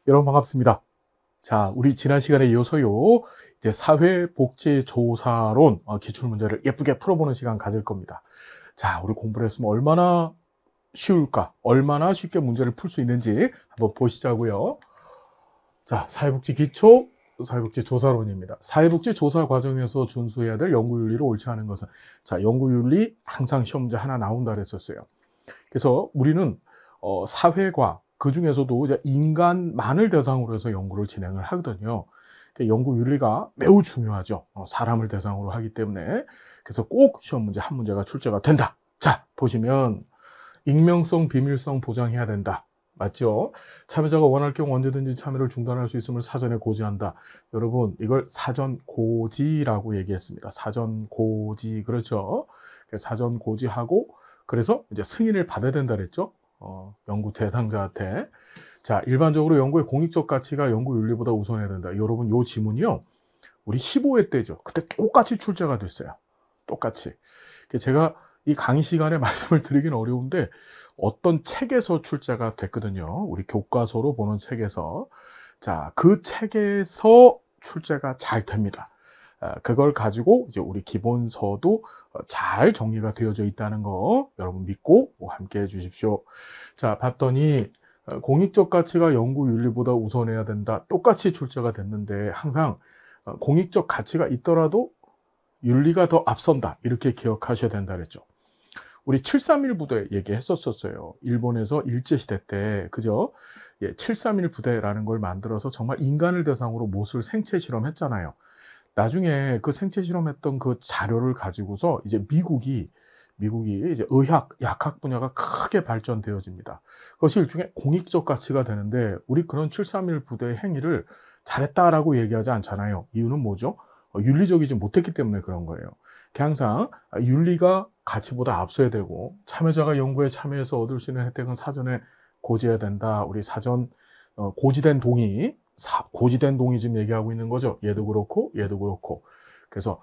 여러분 반갑습니다. 자, 우리 지난 시간에 이어서요, 이제 사회복지조사론 기출문제를 예쁘게 풀어보는 시간 가질 겁니다. 자, 우리 공부를 했으면 얼마나 쉬울까? 얼마나 쉽게 문제를 풀 수 있는지 한번 보시자고요. 자, 사회복지조사론입니다. 사회복지조사 과정에서 준수해야 될 연구윤리를 옳지 않은 것은, 자, 연구윤리 항상 시험 문제 하나 나온다 그랬었어요. 그래서 우리는 사회과 그 중에서도 이제 인간만을 대상으로 해서 연구를 진행을 하거든요. 연구 윤리가 매우 중요하죠. 사람을 대상으로 하기 때문에. 그래서 꼭 시험 문제 한 문제가 출제가 된다. 자, 보시면 익명성, 비밀성 보장해야 된다. 맞죠? 참여자가 원할 경우 언제든지 참여를 중단할 수 있음을 사전에 고지한다. 여러분, 이걸 사전 고지라고 얘기했습니다. 사전 고지, 그렇죠? 사전 고지하고, 그래서 이제 승인을 받아야 된다 그랬죠? 연구 대상자한테. 자, 일반적으로 연구의 공익적 가치가 연구 윤리보다 우선해야 된다. 여러분, 요 지문이요, 우리 15회 때죠. 그때 똑같이 출제가 됐어요. 똑같이. 제가 이 강의 시간에 말씀을 드리긴 어려운데 어떤 책에서 출제가 됐거든요. 우리 교과서로 보는 책에서. 자, 그 책에서 출제가 잘 됩니다. 그걸 가지고 이제 우리 기본서도 잘 정리가 되어져 있다는 거 여러분 믿고 함께 해 주십시오. 자, 봤더니 공익적 가치가 연구 윤리보다 우선해야 된다. 똑같이 출제가 됐는데 항상 공익적 가치가 있더라도 윤리가 더 앞선다. 이렇게 기억하셔야 된다 그랬죠. 우리 731 부대 얘기했었어요. 일본에서 일제시대 때, 그죠? 예, 731 부대라는 걸 만들어서 정말 인간을 대상으로 못을 생체 실험했잖아요. 나중에 그 생체 실험했던 그 자료를 가지고서 이제 미국이 이제 의학, 약학 분야가 크게 발전되어집니다. 그것이 일종의 공익적 가치가 되는데 우리 그런 731 부대의 행위를 잘했다라고 얘기하지 않잖아요. 이유는 뭐죠? 윤리적이지 못했기 때문에 그런 거예요. 항상 윤리가 가치보다 앞서야 되고 참여자가 연구에 참여해서 얻을 수 있는 혜택은 사전에 고지해야 된다. 우리 사전 고지된 동의, 고지된 동의 지금 얘기하고 있는 거죠. 얘도 그렇고 얘도 그렇고. 그래서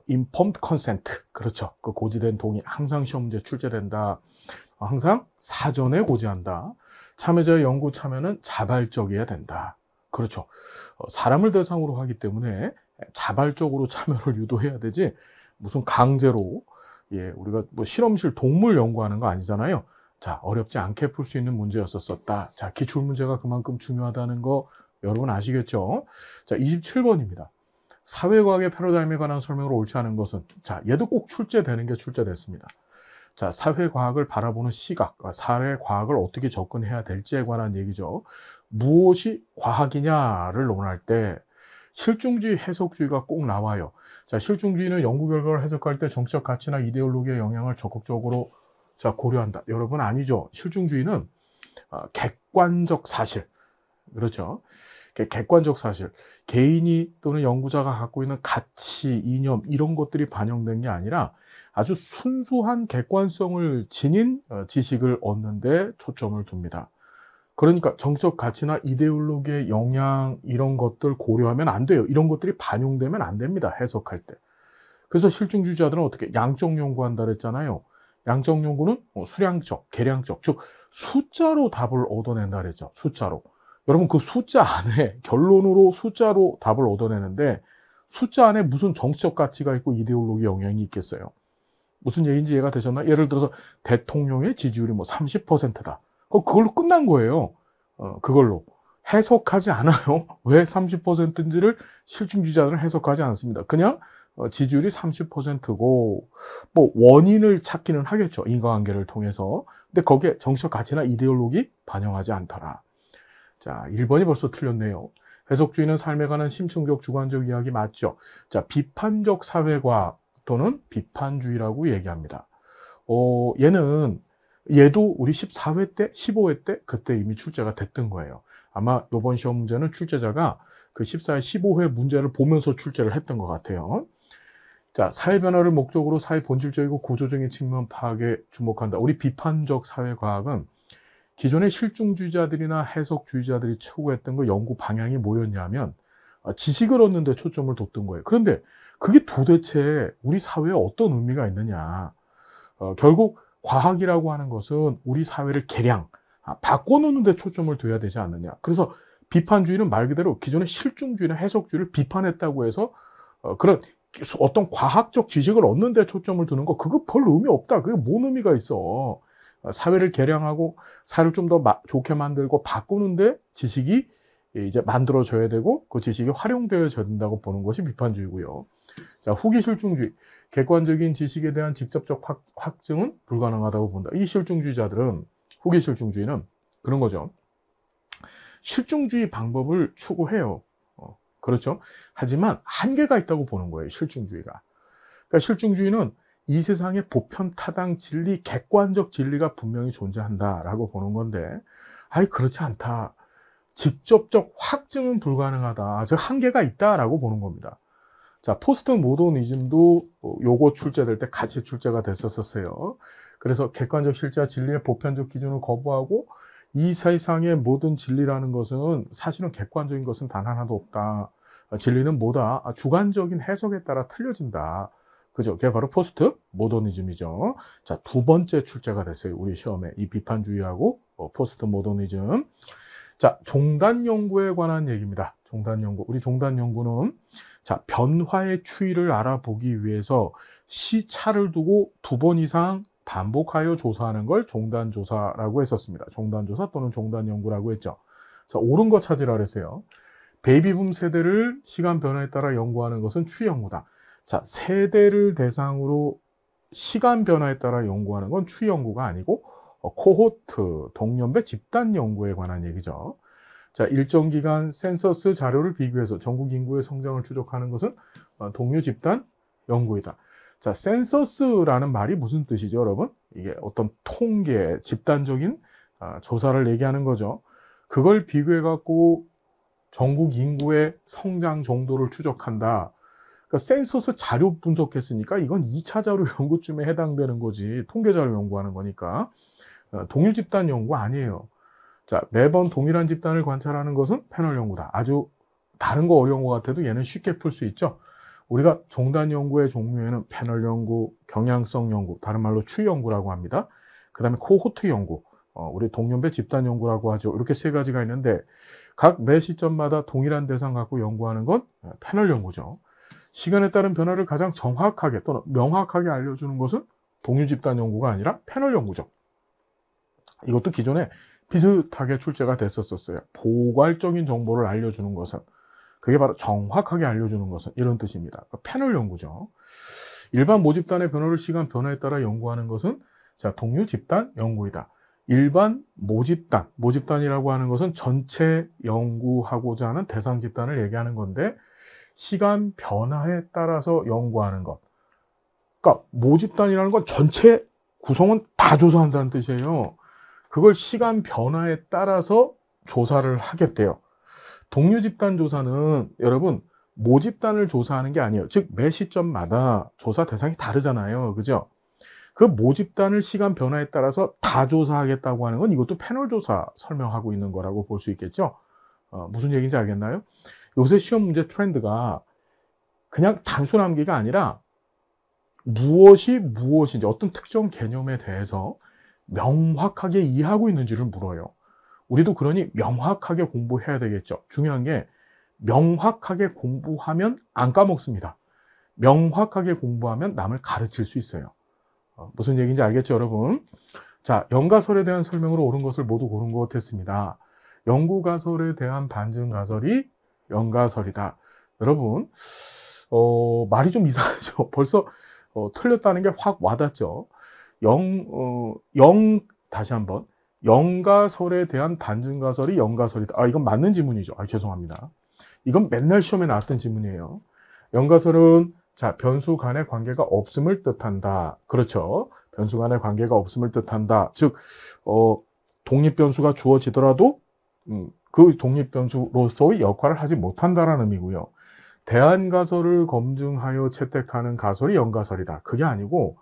informed consent, 그렇죠. 그 고지된 동의 항상 시험 문제 출제된다. 항상 사전에 고지한다. 참여자의 연구 참여는 자발적이어야 된다. 그렇죠. 사람을 대상으로 하기 때문에 자발적으로 참여를 유도해야 되지 무슨 강제로, 예, 우리가 뭐 실험실 동물 연구하는 거 아니잖아요. 자, 어렵지 않게 풀 수 있는 문제였었다. 자, 기출문제가 그만큼 중요하다는 거 여러분 아시겠죠? 자, 27번입니다. 사회과학의 패러다임에 관한 설명을 옳지 않은 것은, 자, 얘도 꼭 출제되는 게 출제됐습니다. 자, 사회과학을 바라보는 시각, 사회과학을 어떻게 접근해야 될지에 관한 얘기죠. 무엇이 과학이냐를 논할 때 실증주의, 해석주의가 꼭 나와요. 자, 실증주의는 연구 결과를 해석할 때 정치적 가치나 이데올로기의 영향을 적극적으로 고려한다. 여러분 아니죠. 실증주의는 객관적 사실, 그렇죠. 객관적 사실, 개인이 또는 연구자가 갖고 있는 가치, 이념 이런 것들이 반영된 게 아니라 아주 순수한 객관성을 지닌 지식을 얻는 데 초점을 둡니다. 그러니까 정책 가치나 이데올로기의 영향 이런 것들 고려하면 안 돼요. 이런 것들이 반영되면 안 됩니다. 해석할 때. 그래서 실증주의자들은 어떻게 양적 연구한다 그랬잖아요. 양적 연구는 수량적, 계량적, 즉 숫자로 답을 얻어낸다 그랬죠. 숫자로. 여러분 그 숫자 안에 결론으로 숫자로 답을 얻어내는데 숫자 안에 무슨 정치적 가치가 있고 이데올로기 영향이 있겠어요. 무슨 얘기인지 이해가 되셨나? 예를 들어서 대통령의 지지율이 뭐 30%다. 그걸로 끝난 거예요. 그걸로. 해석하지 않아요. 왜 30%인지를 실증주의자들은 해석하지 않습니다. 그냥 지지율이 30%고 뭐 원인을 찾기는 하겠죠. 인과관계를 통해서. 근데 거기에 정치적 가치나 이데올로기 반영하지 않더라. 자, 1번이 벌써 틀렸네요. 해석주의는 삶에 관한 심층적 주관적 이야기 맞죠? 자, 비판적 사회과학 또는 비판주의라고 얘기합니다. 얘도 우리 14회 때, 15회 때 그때 이미 출제가 됐던 거예요. 아마 이번 시험 문제는 출제자가 그 14회, 15회 문제를 보면서 출제를 했던 것 같아요. 자, 사회 변화를 목적으로 사회 본질적이고 구조적인 측면 파악에 주목한다. 우리 비판적 사회과학은 기존의 실증주의자들이나 해석주의자들이 추구했던 그 연구 방향이 뭐였냐면 지식을 얻는 데 초점을 뒀던 거예요. 그런데 그게 도대체 우리 사회에 어떤 의미가 있느냐. 결국 과학이라고 하는 것은 우리 사회를 개량, 바꿔놓는 데 초점을 둬야 되지 않느냐. 그래서 비판주의는 말 그대로 기존의 실증주의나 해석주의를 비판했다고 해서 그런 어떤 과학적 지식을 얻는 데 초점을 두는 거 그거 별 의미 없다. 그게 뭔 의미가 있어. 사회를 개량하고 사회를 좀 더 좋게 만들고 바꾸는데 지식이 이제 만들어져야 되고 그 지식이 활용되어져야 된다고 보는 것이 비판주의고요. 자, 후기 실증주의. 객관적인 지식에 대한 직접적 확증은 불가능하다고 본다. 이 실증주의자들은, 후기 실증주의는 그런 거죠. 실증주의 방법을 추구해요. 그렇죠. 하지만 한계가 있다고 보는 거예요. 실증주의가. 그러니까 실증주의는 이 세상에 보편 타당 진리, 객관적 진리가 분명히 존재한다라고 보는 건데, 아이 그렇지 않다. 직접적 확증은 불가능하다. 즉 한계가 있다라고 보는 겁니다. 자, 포스트 모더니즘도 요거 출제될 때 같이 출제가 됐었어요. 그래서 객관적 실제와 진리의 보편적 기준을 거부하고 이 세상의 모든 진리라는 것은 사실은 객관적인 것은 단 하나도 없다. 진리는 뭐다? 주관적인 해석에 따라 틀려진다. 그죠? 그게 바로 포스트 모더니즘이죠. 자, 두 번째 출제가 됐어요. 우리 시험에. 이 비판주의하고 포스트 모더니즘. 자, 종단 연구에 관한 얘기입니다. 종단 연구. 우리 종단 연구는 자, 변화의 추이를 알아보기 위해서 시차를 두고 2번 이상 반복하여 조사하는 걸 종단조사라고 했었습니다. 종단조사 또는 종단연구라고 했죠. 자, 옳은 거 찾으라 그랬어요. 베이비붐 세대를 시간 변화에 따라 연구하는 것은 추이연구다. 자, 세대를 대상으로 시간 변화에 따라 연구하는 건 추이연구가 아니고 코호트, 동년배 집단 연구에 관한 얘기죠. 자, 일정 기간 센서스 자료를 비교해서 전국 인구의 성장을 추적하는 것은 동료 집단 연구이다. 자, 센서스라는 말이 무슨 뜻이죠, 여러분? 이게 어떤 통계, 집단적인 조사를 얘기하는 거죠. 그걸 비교해갖고 전국 인구의 성장 정도를 추적한다. 그러니까 센서스 자료 분석했으니까 이건 2차 자료 연구쯤에 해당되는 거지. 통계 자료 연구하는 거니까. 동일 집단 연구 아니에요. 자, 매번 동일한 집단을 관찰하는 것은 패널 연구다. 아주 다른 거 어려운 것 같아도 얘는 쉽게 풀 수 있죠. 우리가 종단 연구의 종류에는 패널 연구, 경향성 연구, 다른 말로 추이 연구라고 합니다. 그 다음에 코호트 연구, 우리 동년배 집단 연구라고 하죠. 이렇게 세 가지가 있는데 각 매 시점마다 동일한 대상 갖고 연구하는 건 패널 연구죠. 시간에 따른 변화를 가장 정확하게 또는 명확하게 알려주는 것은 동일 집단 연구가 아니라 패널 연구죠. 이것도 기존에 비슷하게 출제가 됐었어요. 포괄적인 정보를 알려주는 것은, 그게 바로 정확하게 알려주는 것은 이런 뜻입니다. 패널 연구죠. 일반 모집단의 변화를 시간 변화에 따라 연구하는 것은 자, 동료 집단 연구이다. 일반 모집단이라고 하는 것은 전체 연구하고자 하는 대상 집단을 얘기하는 건데 시간 변화에 따라서 연구하는 것. 그러니까 모집단이라는 건 전체 구성은 다 조사한다는 뜻이에요. 그걸 시간 변화에 따라서 조사를 하겠대요. 동료 집단 조사는 여러분 모집단을 조사하는 게 아니에요. 즉 매 시점마다 조사 대상이 다르잖아요. 그죠? 그 모집단을 시간 변화에 따라서 다 조사하겠다고 하는 건 이것도 패널 조사 설명하고 있는 거라고 볼 수 있겠죠. 무슨 얘기인지 알겠나요? 요새 시험 문제 트렌드가 그냥 단순 암기가 아니라 무엇이 무엇인지 어떤 특정 개념에 대해서 명확하게 이해하고 있는지를 물어요. 우리도 그러니 명확하게 공부해야 되겠죠. 중요한 게 명확하게 공부하면 안 까먹습니다. 명확하게 공부하면 남을 가르칠 수 있어요. 무슨 얘기인지 알겠죠, 여러분? 자, 연가설에 대한 설명으로 옳은 것을 모두 고른 것 같았습니다. 연구가설에 대한 반증가설이 연가설이다. 여러분, 말이 좀 이상하죠. 벌써 틀렸다는 게 확 와닿죠. 다시 한번. 연가설에 대한 반증가설이 연가설이다. 이건 맞는 지문이죠. 죄송합니다. 이건 맨날 시험에 나왔던 지문이에요. 연가설은 자, 변수 간의 관계가 없음을 뜻한다. 그렇죠. 변수 간의 관계가 없음을 뜻한다. 즉, 독립변수가 주어지더라도 그 독립변수로서의 역할을 하지 못한다라는 의미고요. 대안가설을 검증하여 채택하는 가설이 연가설이다. 그게 아니고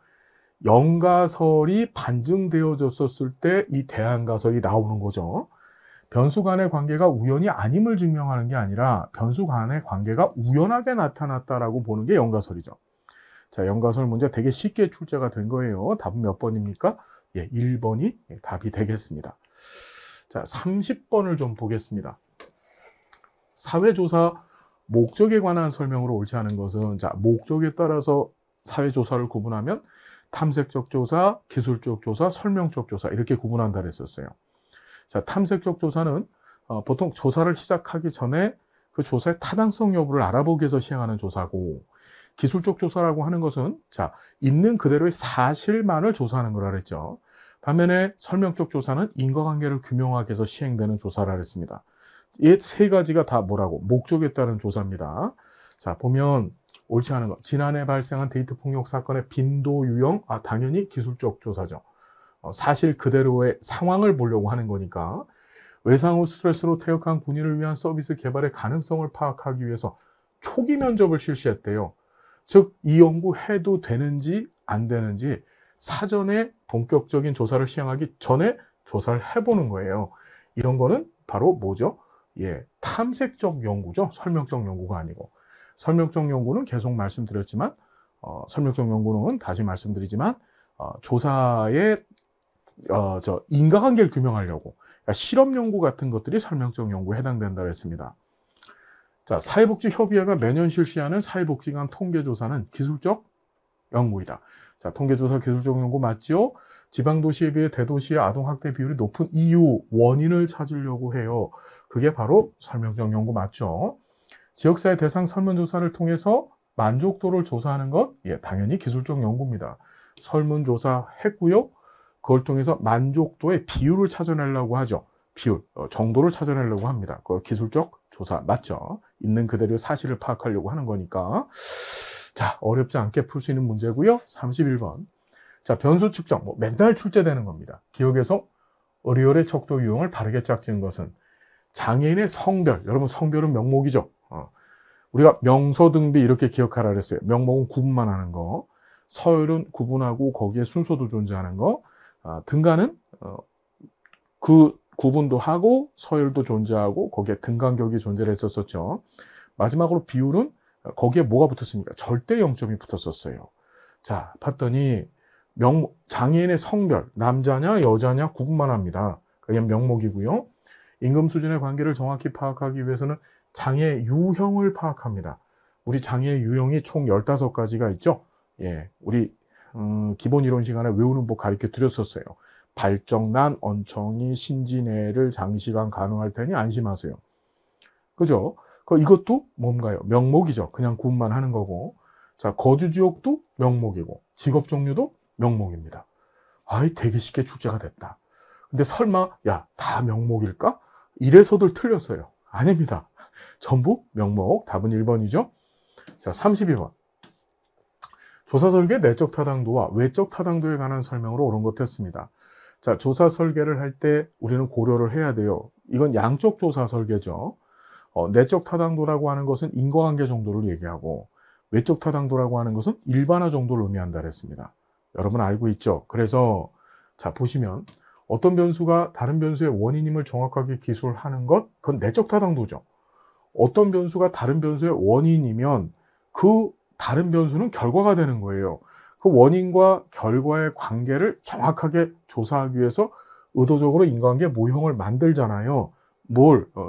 연가설이 반증되어졌었을 때 이 대안가설이 나오는 거죠. 변수 간의 관계가 우연이 아님을 증명하는 게 아니라 변수 간의 관계가 우연하게 나타났다라고 보는 게 연가설이죠. 자, 연가설 문제 되게 쉽게 출제가 된 거예요. 답은 몇 번입니까? 예, 1번이 답이 되겠습니다. 자, 30번을 좀 보겠습니다. 사회조사 목적에 관한 설명으로 옳지 않은 것은, 자, 목적에 따라서 사회조사를 구분하면 탐색적 조사, 기술적 조사, 설명적 조사 이렇게 구분한다 그랬었어요. 자, 탐색적 조사는 보통 조사를 시작하기 전에 그 조사의 타당성 여부를 알아보기 위해서 시행하는 조사고, 기술적 조사라고 하는 것은 자, 있는 그대로의 사실만을 조사하는 거라 그랬죠. 반면에 설명적 조사는 인과관계를 규명하기 위해서 시행되는 조사라 그랬습니다. 이 세 가지가 다 뭐라고? 목적에 따른 조사입니다. 자, 보면 옳지 않은 것. 지난해 발생한 데이트 폭력 사건의 빈도 유형, 당연히 기술적 조사죠. 사실 그대로의 상황을 보려고 하는 거니까. 외상 후 스트레스로 퇴역한 군인을 위한 서비스 개발의 가능성을 파악하기 위해서 초기 면접을 실시했대요. 즉, 이 연구 해도 되는지 안 되는지 사전에 본격적인 조사를 시행하기 전에 조사를 해보는 거예요. 이런 거는 바로 뭐죠? 예, 탐색적 연구죠. 설명적 연구가 아니고. 설명적 연구는 계속 말씀드렸지만, 설명적 연구는 다시 말씀드리지만, 조사의 인과관계를 규명하려고, 그러니까 실험 연구 같은 것들이 설명적 연구에 해당된다고 했습니다. 자, 사회복지협의회가 매년 실시하는 사회복지관 통계조사는 기술적 연구이다. 자, 통계조사 기술적 연구 맞죠? 지방도시에 비해 대도시의 아동학대 비율이 높은 이유, 원인을 찾으려고 해요. 그게 바로 설명적 연구 맞죠? 지역사회 대상 설문조사를 통해서 만족도를 조사하는 것, 예, 당연히 기술적 연구입니다. 설문조사 했고요. 그걸 통해서 만족도의 비율을 찾아내려고 하죠. 비율, 정도를 찾아내려고 합니다. 그걸 기술적 조사 맞죠? 있는 그대로 사실을 파악하려고 하는 거니까. 자, 어렵지 않게 풀 수 있는 문제고요. 31번. 자, 변수 측정, 맨날 출제되는 겁니다. 기억에서 어리열의 척도 유형을 바르게 짝지은 것은 장애인의 성별, 여러분 성별은 명목이죠. 우리가 명서 등비 이렇게 기억하라 그랬어요. 명목은 구분만 하는 거, 서열은 구분하고 거기에 순서도 존재하는 거, 등간은 그 구분도 하고 서열도 존재하고 거기에 등간격이 존재를 했었죠. 마지막으로 비율은 거기에 뭐가 붙었습니까? 절대 0점이 붙었었어요. 자, 봤더니 장애인의 성별, 남자냐 여자냐 구분만 합니다. 그게 명목이고요. 임금 수준의 관계를 정확히 파악하기 위해서는 장애 유형을 파악합니다. 우리 장애 유형이 총 15가지가 있죠. 예, 우리 기본 이론 시간에 외우는 법 가르쳐 드렸었어요. 발정난, 언청이, 신진해를 장시간 가능할 테니 안심하세요. 그죠? 이것도 뭔가요? 명목이죠. 그냥 구분만 하는 거고. 자, 거주 지역도 명목이고, 직업 종류도 명목입니다. 아이, 되게 쉽게 출제가 됐다. 근데 설마, 야, 다 명목일까? 이래서들 틀렸어요. 아닙니다. 전부 명목. 답은 1번이죠. 자, 32번. 조사 설계 내적 타당도와 외적 타당도에 관한 설명으로 옳은 것 했습니다. 자, 조사 설계를 할 때 우리는 고려를 해야 돼요. 이건 양쪽 조사 설계죠. 내적 타당도라고 하는 것은 인과관계 정도를 얘기하고, 외적 타당도라고 하는 것은 일반화 정도를 의미한다 그랬습니다. 여러분 알고 있죠? 그래서 자, 보시면 어떤 변수가 다른 변수의 원인임을 정확하게 기술하는 것, 그건 내적 타당도죠. 어떤 변수가 다른 변수의 원인이면 그 다른 변수는 결과가 되는 거예요. 그 원인과 결과의 관계를 정확하게 조사하기 위해서 의도적으로 인과관계 모형을 만들잖아요.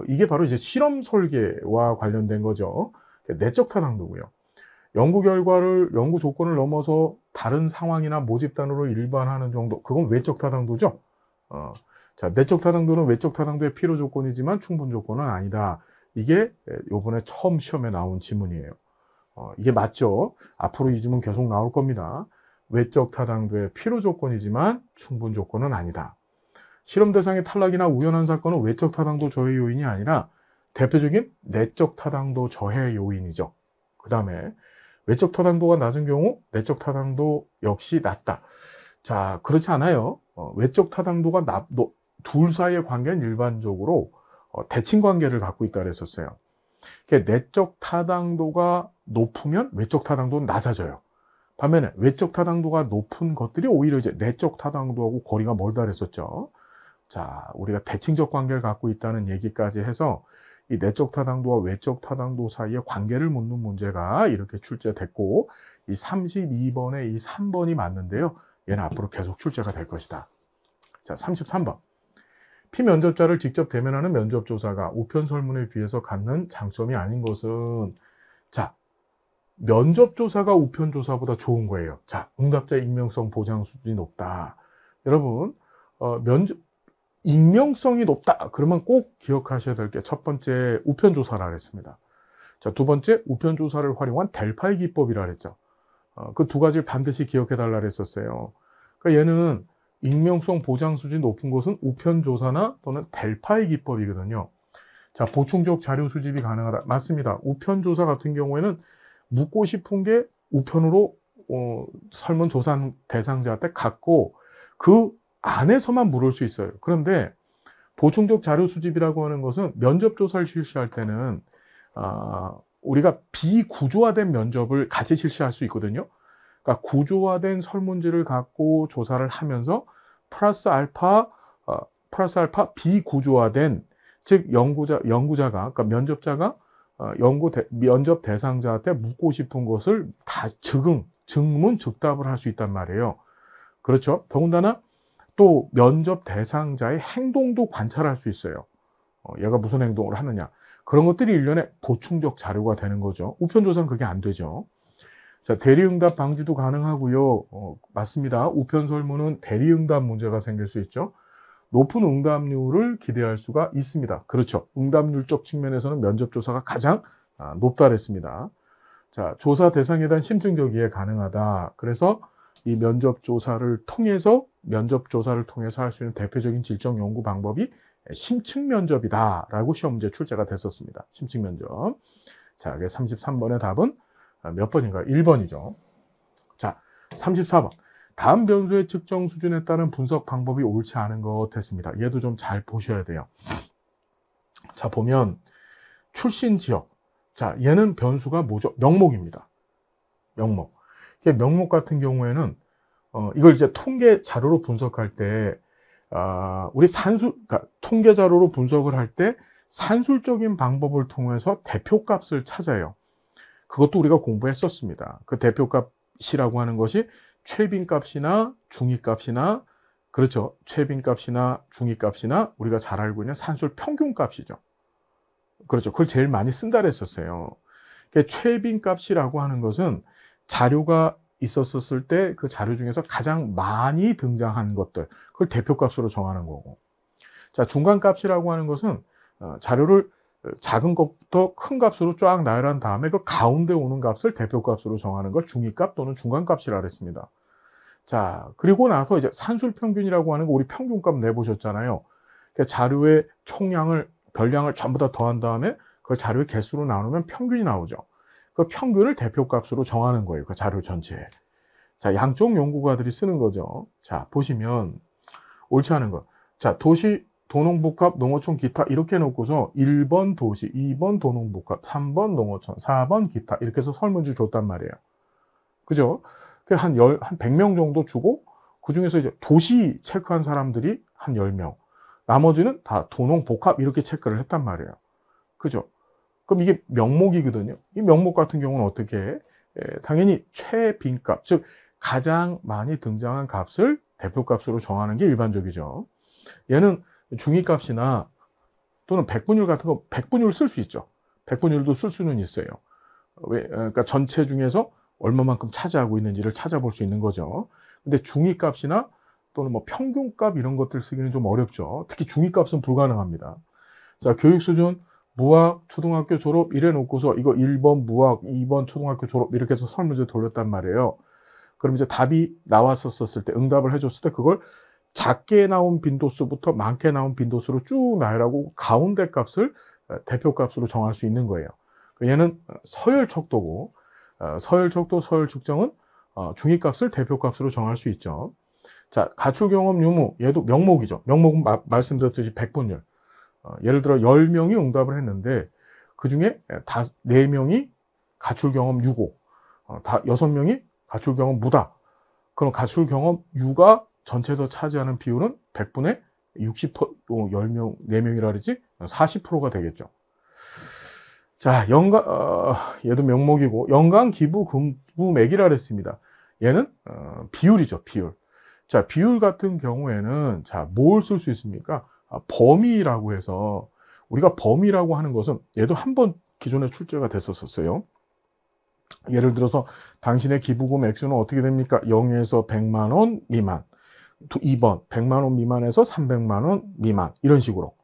이게 바로 이제 실험 설계와 관련된 거죠. 내적 타당도고요. 연구 결과를, 연구 조건을 넘어서 다른 상황이나 모집단으로 일반화하는 정도, 그건 외적 타당도죠. 자, 내적 타당도는 외적 타당도의 필요 조건이지만 충분 조건은 아니다. 이게 요번에 처음 시험에 나온 지문이에요. 이게 맞죠? 앞으로 이 지문 계속 나올 겁니다. 외적 타당도의 필요 조건이지만 충분 조건은 아니다. 실험 대상의 탈락이나 우연한 사건은 외적 타당도 저해 요인이 아니라 대표적인 내적 타당도 저해 요인이죠. 그 다음에 외적 타당도가 낮은 경우 내적 타당도 역시 낮다. 자, 그렇지 않아요. 외적 타당도가 둘 사이의 관계는 일반적으로 대칭 관계를 갖고 있다 그랬었어요. 내적 타당도가 높으면 외적 타당도는 낮아져요. 반면에 외적 타당도가 높은 것들이 오히려 이제 내적 타당도하고 거리가 멀다 그랬었죠. 자, 우리가 대칭적 관계를 갖고 있다는 얘기까지 해서 이 내적 타당도와 외적 타당도 사이의 관계를 묻는 문제가 이렇게 출제됐고, 이 32번에 이 3번이 맞는데요. 얘는 앞으로 계속 출제가 될 것이다. 자, 33번. 피면접자를 직접 대면하는 면접조사가 우편 설문에 비해서 갖는 장점이 아닌 것은, 자, 면접조사가 우편조사보다 좋은 거예요. 자, 응답자 익명성 보장 수준이 높다. 여러분, 익명성이 높다. 그러면 꼭 기억하셔야 될 게 첫 번째 우편조사라 그랬습니다. 자, 두 번째 우편조사를 활용한 델파이 기법이라 그랬죠. 그 두 가지를 반드시 기억해 달라 그랬었어요. 그러니까 얘는 익명성 보장 수준이 높은 것은 우편조사나 또는 델파이 기법이거든요. 자, 보충적 자료 수집이 가능하다. 맞습니다. 우편조사 같은 경우에는 묻고 싶은 게 우편으로 설문조사 대상자한테 갖고 그 안에서만 물을 수 있어요. 그런데 보충적 자료 수집이라고 하는 것은 면접조사를 실시할 때는 우리가 비구조화된 면접을 같이 실시할 수 있거든요. 그러니까 구조화된 설문지를 갖고 조사를 하면서 플러스 알파 비구조화된, 즉 연구자가 그러니까 면접자가 면접 대상자한테 묻고 싶은 것을 다 증문 즉답을 할 수 있단 말이에요. 그렇죠? 더군다나 또 면접 대상자의 행동도 관찰할 수 있어요. 얘가 무슨 행동을 하느냐. 그런 것들이 일련의 보충적 자료가 되는 거죠. 우편조사는 그게 안 되죠. 자, 대리응답 방지도 가능하고요. 맞습니다. 우편 설문은 대리응답 문제가 생길 수 있죠. 높은 응답률을 기대할 수가 있습니다. 그렇죠. 응답률적 측면에서는 면접조사가 가장 높다 그랬습니다. 자, 조사 대상에 대한 심층적 이해 가능하다. 그래서 이 면접조사를 통해서 할 수 있는 대표적인 질적 연구 방법이 심층 면접이다라고 시험 문제 출제가 됐었습니다. 심층 면접. 자, 33번의 답은 몇 번인가요? 1번이죠. 자, 34번. 다음 변수의 측정 수준에 따른 분석 방법이 옳지 않은 것 했습니다. 얘도 좀 잘 보셔야 돼요. 자, 보면 출신 지역. 자, 얘는 변수가 뭐죠? 명목입니다. 명목. 명목 같은 경우에는 이걸 이제 통계 자료로 분석할 때 우리 그러니까 통계 자료로 분석을 할 때 산술적인 방법을 통해서 대표값을 찾아요. 그것도 우리가 공부했었습니다. 그 대표값이라고 하는 것이 최빈값이나 중위값이나, 그렇죠. 최빈값이나 중위값이나 우리가 잘 알고 있는 산술 평균값이죠. 그렇죠. 그걸 제일 많이 쓴다 그랬었어요. 최빈값이라고 하는 것은 자료가 있었을 때 그 자료 중에서 가장 많이 등장한 것들, 그걸 대표값으로 정하는 거고. 자, 중간값이라고 하는 것은 자료를 작은 것부터 큰 값으로 쫙 나열한 다음에 그 가운데 오는 값을 대표값으로 정하는 걸 중위값 또는 중간값이라 그랬습니다. 자, 그리고 나서 이제 산술평균이라고 하는 거 우리 평균값 내보셨잖아요. 그러니까 자료의 총량을, 별량을 전부 다 더한 다음에 그걸 자료의 개수로 나누면 평균이 나오죠. 그 평균을 대표값으로 정하는 거예요. 그 자료 전체에. 자, 양쪽 연구가들이 쓰는 거죠. 자, 보시면 옳지 않은 거. 자, 도시, 도농복합, 농어촌, 기타 이렇게 해놓고서 1번 도시, 2번 도농복합, 3번 농어촌, 4번 기타 이렇게 해서 설문지 줬단 말이에요. 그죠? 한 100명 정도 주고 그중에서 이제 도시 체크한 사람들이 한 10명. 나머지는 다 도농복합 이렇게 체크를 했단 말이에요. 그죠? 그럼 이게 명목이거든요. 이 명목 같은 경우는 어떻게 해? 당연히 최빈값, 즉 가장 많이 등장한 값을 대표값으로 정하는 게 일반적이죠. 얘는 중위값이나 또는 백분율 같은 거, 백분율 쓸 수 있죠. 백분율도 쓸 수는 있어요. 그러니까 전체 중에서 얼마만큼 차지하고 있는지를 찾아볼 수 있는 거죠. 근데 중위값이나 또는 뭐 평균값 이런 것들 쓰기는 좀 어렵죠. 특히 중위값은 불가능합니다. 자, 교육 수준, 무학, 초등학교 졸업 이래 놓고서 이거 1번 무학, 2번 초등학교 졸업 이렇게 해서 설문지 돌렸단 말이에요. 그럼 이제 답이 나왔었을 때, 응답을 해줬을 때 그걸 작게 나온 빈도수부터 많게 나온 빈도수로 쭉 나열하고 가운데 값을 대표값으로 정할 수 있는 거예요. 얘는 서열척도고, 서열척도, 서열측정은 중위값을 대표값으로 정할 수 있죠. 자, 가출경험 유무, 얘도 명목이죠. 명목은 말씀드렸듯이 백분율. 예를 들어 10명이 응답을 했는데 그 중에 4명이 가출경험 유고, 6명이 가출경험 무다. 그럼 가출경험 유가 전체에서 차지하는 비율은 100분의 60%, 10명, 4명이라 그러지? 40%가 되겠죠. 자, 얘도 명목이고, 연간 기부 금액이라 그랬습니다. 얘는, 비율이죠, 비율. 자, 비율 같은 경우에는, 자, 뭘 쓸 수 있습니까? 범위라고 해서 우리가 범위라고 하는 것은 얘도 한 번 기존에 출제가 됐었어요. 예를 들어서 당신의 기부금 액수는 어떻게 됩니까? 0에서 100만 원 미만. 2번 100만 원 미만에서 300만 원 미만. 이런 식으로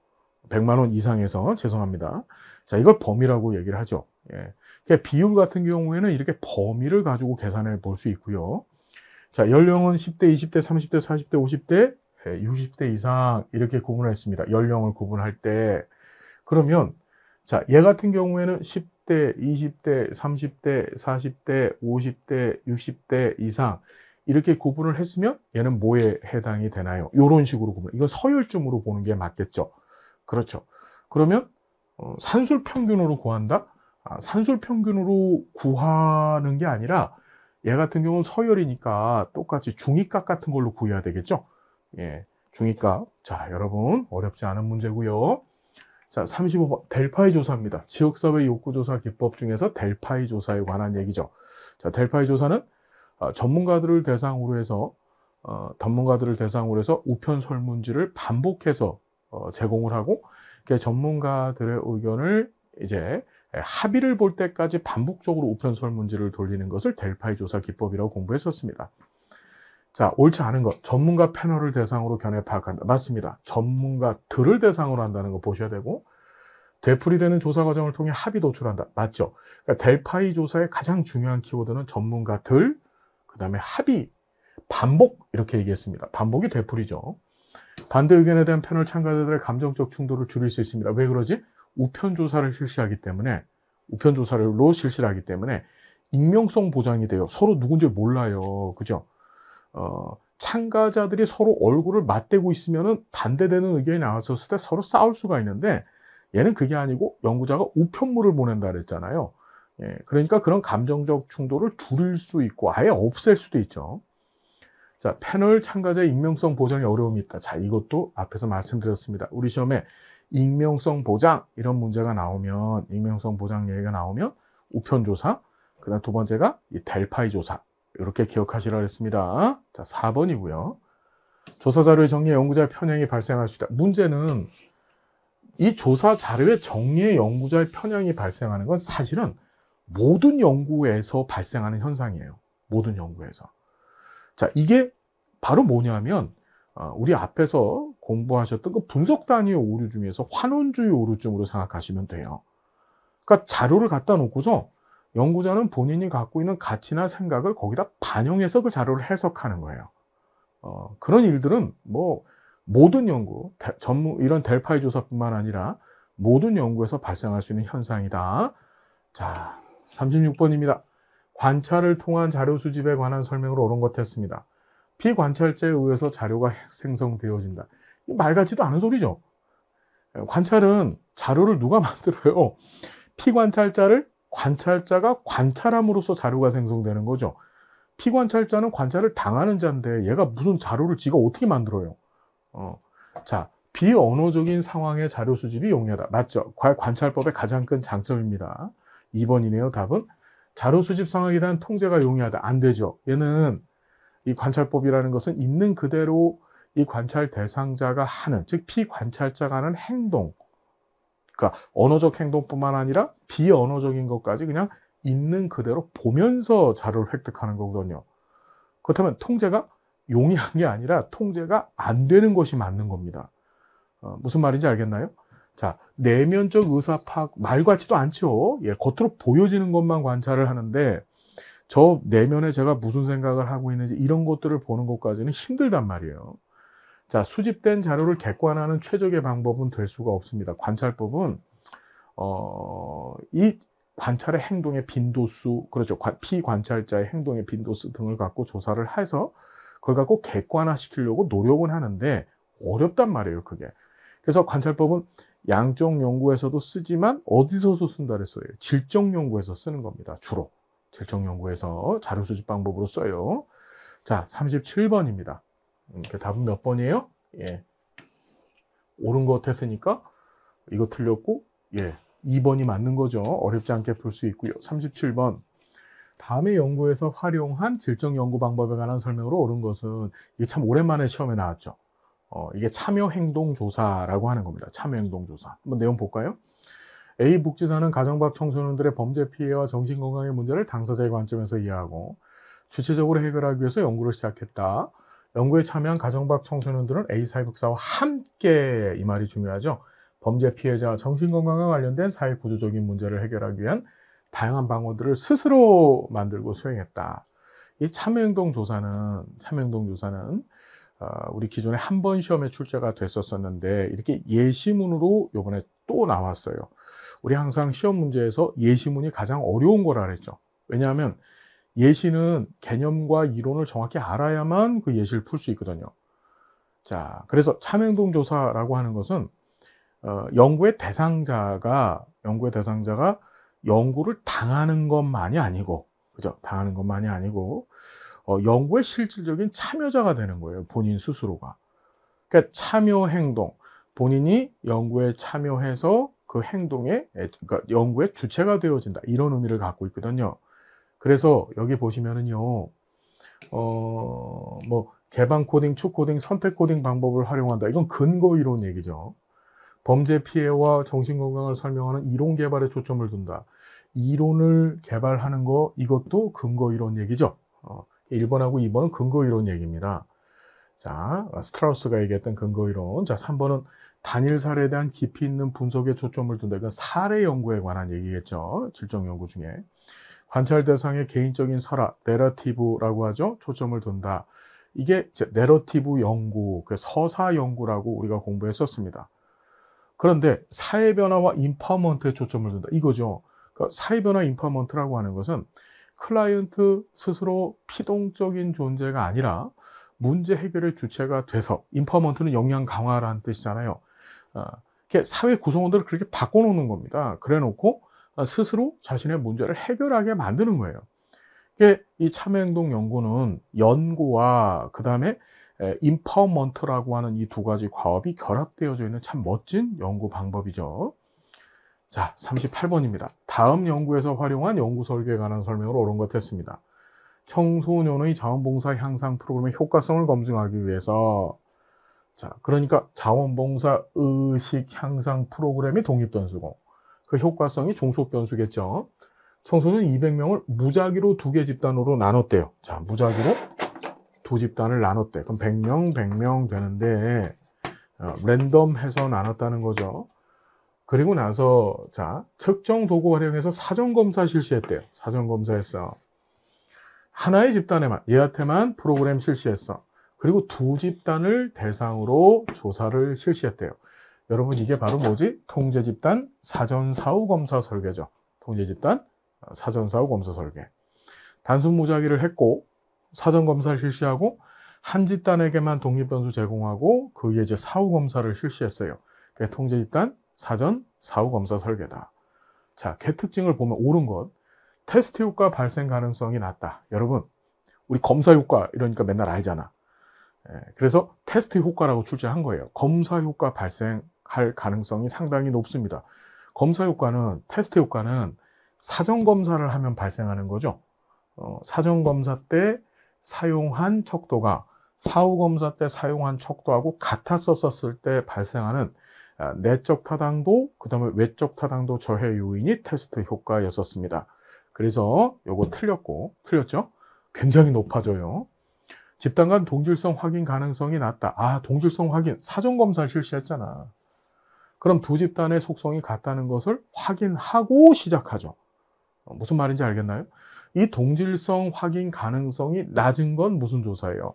100만 원 이상에서 죄송합니다. 자, 이걸 범위라고 얘기를 하죠. 예. 그러니까 비율 같은 경우에는 이렇게 범위를 가지고 계산해 볼 수 있고요. 자, 연령은 10대, 20대, 30대, 40대, 50대, 60대 이상 이렇게 구분을 했습니다. 연령을 구분할 때. 그러면 자, 얘 같은 경우에는 10대, 20대, 30대, 40대, 50대, 60대 이상 이렇게 구분을 했으면 얘는 뭐에 해당이 되나요? 이런 식으로 구분. 이건 서열쯤으로 보는 게 맞겠죠. 그렇죠. 그러면 산술 평균으로 구한다? 산술 평균으로 구하는 게 아니라 얘 같은 경우는 서열이니까 똑같이 중위값 같은 걸로 구해야 되겠죠. 예, 중위값. 자, 여러분 어렵지 않은 문제고요. 자, 35번 델파이 조사입니다. 지역사회 욕구조사 기법 중에서 델파이 조사에 관한 얘기죠. 자, 델파이 조사는 전문가들을 대상으로 해서 우편 설문지를 반복해서 제공을 하고 전문가들의 의견을 이제 합의를 볼 때까지 반복적으로 우편 설문지를 돌리는 것을 델파이 조사 기법이라고 공부했었습니다. 자, 옳지 않은 것. 전문가 패널을 대상으로 견해 파악한다. 맞습니다. 전문가들을 대상으로 한다는 거 보셔야 되고, 되풀이되는 조사 과정을 통해 합의 도출한다. 맞죠? 그러니까 델파이 조사의 가장 중요한 키워드는 전문가들, 그 다음에 합의, 반복 이렇게 얘기했습니다. 반복이 되풀이죠. 반대 의견에 대한 패널 참가자들의 감정적 충돌을 줄일 수 있습니다. 왜 그러지? 우편 조사를 실시하기 때문에 익명성 보장이 돼요. 서로 누군지 몰라요. 그죠? 참가자들이 서로 얼굴을 맞대고 있으면은 반대되는 의견이 나왔었을 때 서로 싸울 수가 있는데 얘는 그게 아니고 연구자가 우편물을 보낸다 그랬잖아요. 예, 그러니까 그런 감정적 충돌을 줄일 수 있고 아예 없앨 수도 있죠. 자, 패널 참가자의 익명성 보장에 어려움이 있다. 자, 이것도 앞에서 말씀드렸습니다. 우리 시험에 익명성 보장 이런 문제가 나오면 익명성 보장 얘기가 나오면 우편 조사, 그다음 두 번째가 이 델파이 조사 이렇게 기억하시라 그랬습니다. 자, 4번이고요. 조사 자료의 정리에 연구자의 편향이 발생할 수 있다. 문제는 이 조사 자료의 정리에 연구자의 편향이 발생하는 건 사실은 모든 연구에서 발생하는 현상이에요. 모든 연구에서. 자, 이게 바로 뭐냐면 우리 앞에서 공부하셨던 그 분석 단위의 오류 중에서 환원주의 오류쯤으로 생각하시면 돼요. 그러니까 자료를 갖다 놓고서 연구자는 본인이 갖고 있는 가치나 생각을 거기다 반영해서 그 자료를 해석하는 거예요. 그런 일들은 뭐 모든 연구, 이런 델파이 조사뿐만 아니라 모든 연구에서 발생할 수 있는 현상이다. 자, 36번입니다. 관찰을 통한 자료 수집에 관한 설명을 옳은 것 했습니다. 피관찰자에 의해서 자료가 생성되어진다. 말 같지도 않은 소리죠. 관찰은 자료를 누가 만들어요? 피관찰자를 관찰자가 관찰함으로써 자료가 생성되는 거죠. 피관찰자는 관찰을 당하는 자인데 얘가 무슨 자료를 지가 어떻게 만들어요? 자, 비언어적인 상황의 자료 수집이 용이하다. 맞죠? 관찰법의 가장 큰 장점입니다. 2번이네요. 답은 자료 수집 상황에 대한 통제가 용이하다. 안 되죠. 얘는 이 관찰법이라는 것은 있는 그대로 이 관찰 대상자가 하는, 즉 피관찰자가 하는 행동, 그러니까 언어적 행동뿐만 아니라 비언어적인 것까지 그냥 있는 그대로 보면서 자료를 획득하는 거거든요. 그렇다면 통제가 용이한 게 아니라 통제가 안 되는 것이 맞는 겁니다. 무슨 말인지 알겠나요? 자, 내면적 의사 파악, 말 같지도 않죠. 예, 겉으로 보여지는 것만 관찰을 하는데 저 내면에 제가 무슨 생각을 하고 있는지 이런 것들을 보는 것까지는 힘들단 말이에요. 자, 수집된 자료를 객관화하는 최적의 방법은 될 수가 없습니다. 관찰법은 이 관찰의 행동의 빈도수, 그렇죠. 피관찰자의 행동의 빈도수 등을 갖고 조사를 해서 그걸 갖고 객관화시키려고 노력은 하는데 어렵단 말이에요, 그게. 그래서 관찰법은 양적 연구에서도 쓰지만 어디서도 쓴다 그랬어요? 질적 연구에서 쓰는 겁니다, 주로. 질적 연구에서 자료 수집 방법으로 써요. 자, 37번입니다. 답은 몇 번이에요? 예. 옳은 것 했으니까 이거 틀렸고, 예. 2번이 맞는 거죠. 어렵지 않게 풀 수 있고요. 37번. 다음의 연구에서 활용한 질적 연구 방법에 관한 설명으로 옳은 것은, 이게 참 오랜만에 시험에 나왔죠. 이게 참여행동조사라고 하는 겁니다. 참여행동조사. 한번 내용 볼까요? A 복지사는 가정 밖 청소년들의 범죄 피해와 정신건강의 문제를 당사자의 관점에서 이해하고 주체적으로 해결하기 위해서 연구를 시작했다. 연구에 참여한 가정 밖 청소년들은 A 사회복지사와 함께, 이 말이 중요하죠. 범죄 피해자와 정신건강과 관련된 사회 구조적인 문제를 해결하기 위한 다양한 방법들을 스스로 만들고 수행했다. 이 참여행동조사는 우리 기존에 한 번 시험에 출제가 됐었는데 이렇게 예시문으로 이번에 또 나왔어요. 우리 항상 시험 문제에서 예시문이 가장 어려운 거라 그랬죠. 왜냐하면 예시는 개념과 이론을 정확히 알아야만 그 예시를 풀 수 있거든요. 자, 그래서 참여행동조사라고 하는 것은 연구의 대상자가 연구를 당하는 것만이 아니고, 그죠? 당하는 것만이 아니고, 연구의 실질적인 참여자가 되는 거예요. 본인 스스로가. 그러니까 참여 행동, 본인이 연구에 참여해서 그 행동에, 그러니까 연구의 주체가 되어진다. 이런 의미를 갖고 있거든요. 그래서 여기 보시면은요, 개방 코딩, 축 코딩, 선택 코딩 방법을 활용한다. 이건 근거 이론 얘기죠. 범죄 피해와 정신건강을 설명하는 이론 개발에 초점을 둔다. 이론을 개발하는 거, 이것도 근거 이론 얘기죠. 1번하고 2번은 근거 이론 얘기입니다. 자, 스트라우스가 얘기했던 근거 이론. 자, 3번은 단일 사례에 대한 깊이 있는 분석에 초점을 둔다. 이건 사례 연구에 관한 얘기겠죠. 질적 연구 중에. 관찰 대상의 개인적인 설화, 내러티브라고 하죠. 초점을 둔다. 이게 내러티브 연구, 서사 연구라고 우리가 공부했었습니다. 그런데 사회변화와 인파워먼트에 초점을 둔다. 이거죠. 그러니까 사회변화 인파워먼트라고 하는 것은 클라이언트 스스로 피동적인 존재가 아니라 문제 해결의 주체가 돼서, 인파워먼트는 역량 강화라는 뜻이잖아요. 사회 구성원들을 그렇게 바꿔놓는 겁니다. 그래 놓고 스스로 자신의 문제를 해결하게 만드는 거예요. 이 참여행동 연구는 연구와 그 다음에 인파워먼트라고 하는 이 두 가지 과업이 결합되어져 있는 참 멋진 연구 방법이죠. 자, 38번입니다. 다음 연구에서 활용한 연구 설계에 관한 설명을 옳은 것 했습니다. 청소년의 자원봉사 향상 프로그램의 효과성을 검증하기 위해서, 자, 그러니까 자원봉사 의식 향상 프로그램이 독립변수고 그 효과성이 종속변수겠죠. 청소년 200명을 무작위로 2개 집단으로 나눴대요. 자, 무작위로 2집단을 나눴대. 그럼 100명 되는데 랜덤해서 나눴다는 거죠. 그리고 나서 자, 특정 도구 활용해서 사전검사 실시했대요. 사전검사했어. 하나의 집단에만, 얘한테만 프로그램 실시했어. 그리고 2집단을 대상으로 조사를 실시했대요. 여러분, 이게 바로 뭐지? 통제집단 사전사후검사 설계죠. 통제집단 사전사후검사 설계. 단순 무작위를 했고 사전검사를 실시하고 한 집단에게만 독립변수 제공하고 그에 이제 사후검사를 실시했어요. 그게 통제집단 사전사후검사 설계다. 자, 개 특징을 보면 옳은 것. 테스트 효과 발생 가능성이 낮다. 여러분, 우리 검사 효과 이러니까 맨날 알잖아. 그래서 테스트 효과라고 출제한 거예요. 검사 효과 발생할 가능성이 상당히 높습니다. 검사 효과는, 테스트 효과는 사전검사를 하면 발생하는 거죠. 사전검사 때 사용한 척도가 사후검사 때 사용한 척도하고 같았었을 때 발생하는 내적 타당도, 그 다음에 외적 타당도 저해 요인이 테스트 효과였었습니다. 그래서 요거 틀렸죠? 굉장히 높아져요. 집단 간 동질성 확인 가능성이 낮다. 동질성 확인, 사전검사를 실시했잖아. 그럼 2집단의 속성이 같다는 것을 확인하고 시작하죠. 무슨 말인지 알겠나요? 이 동질성 확인 가능성이 낮은 건 무슨 조사예요?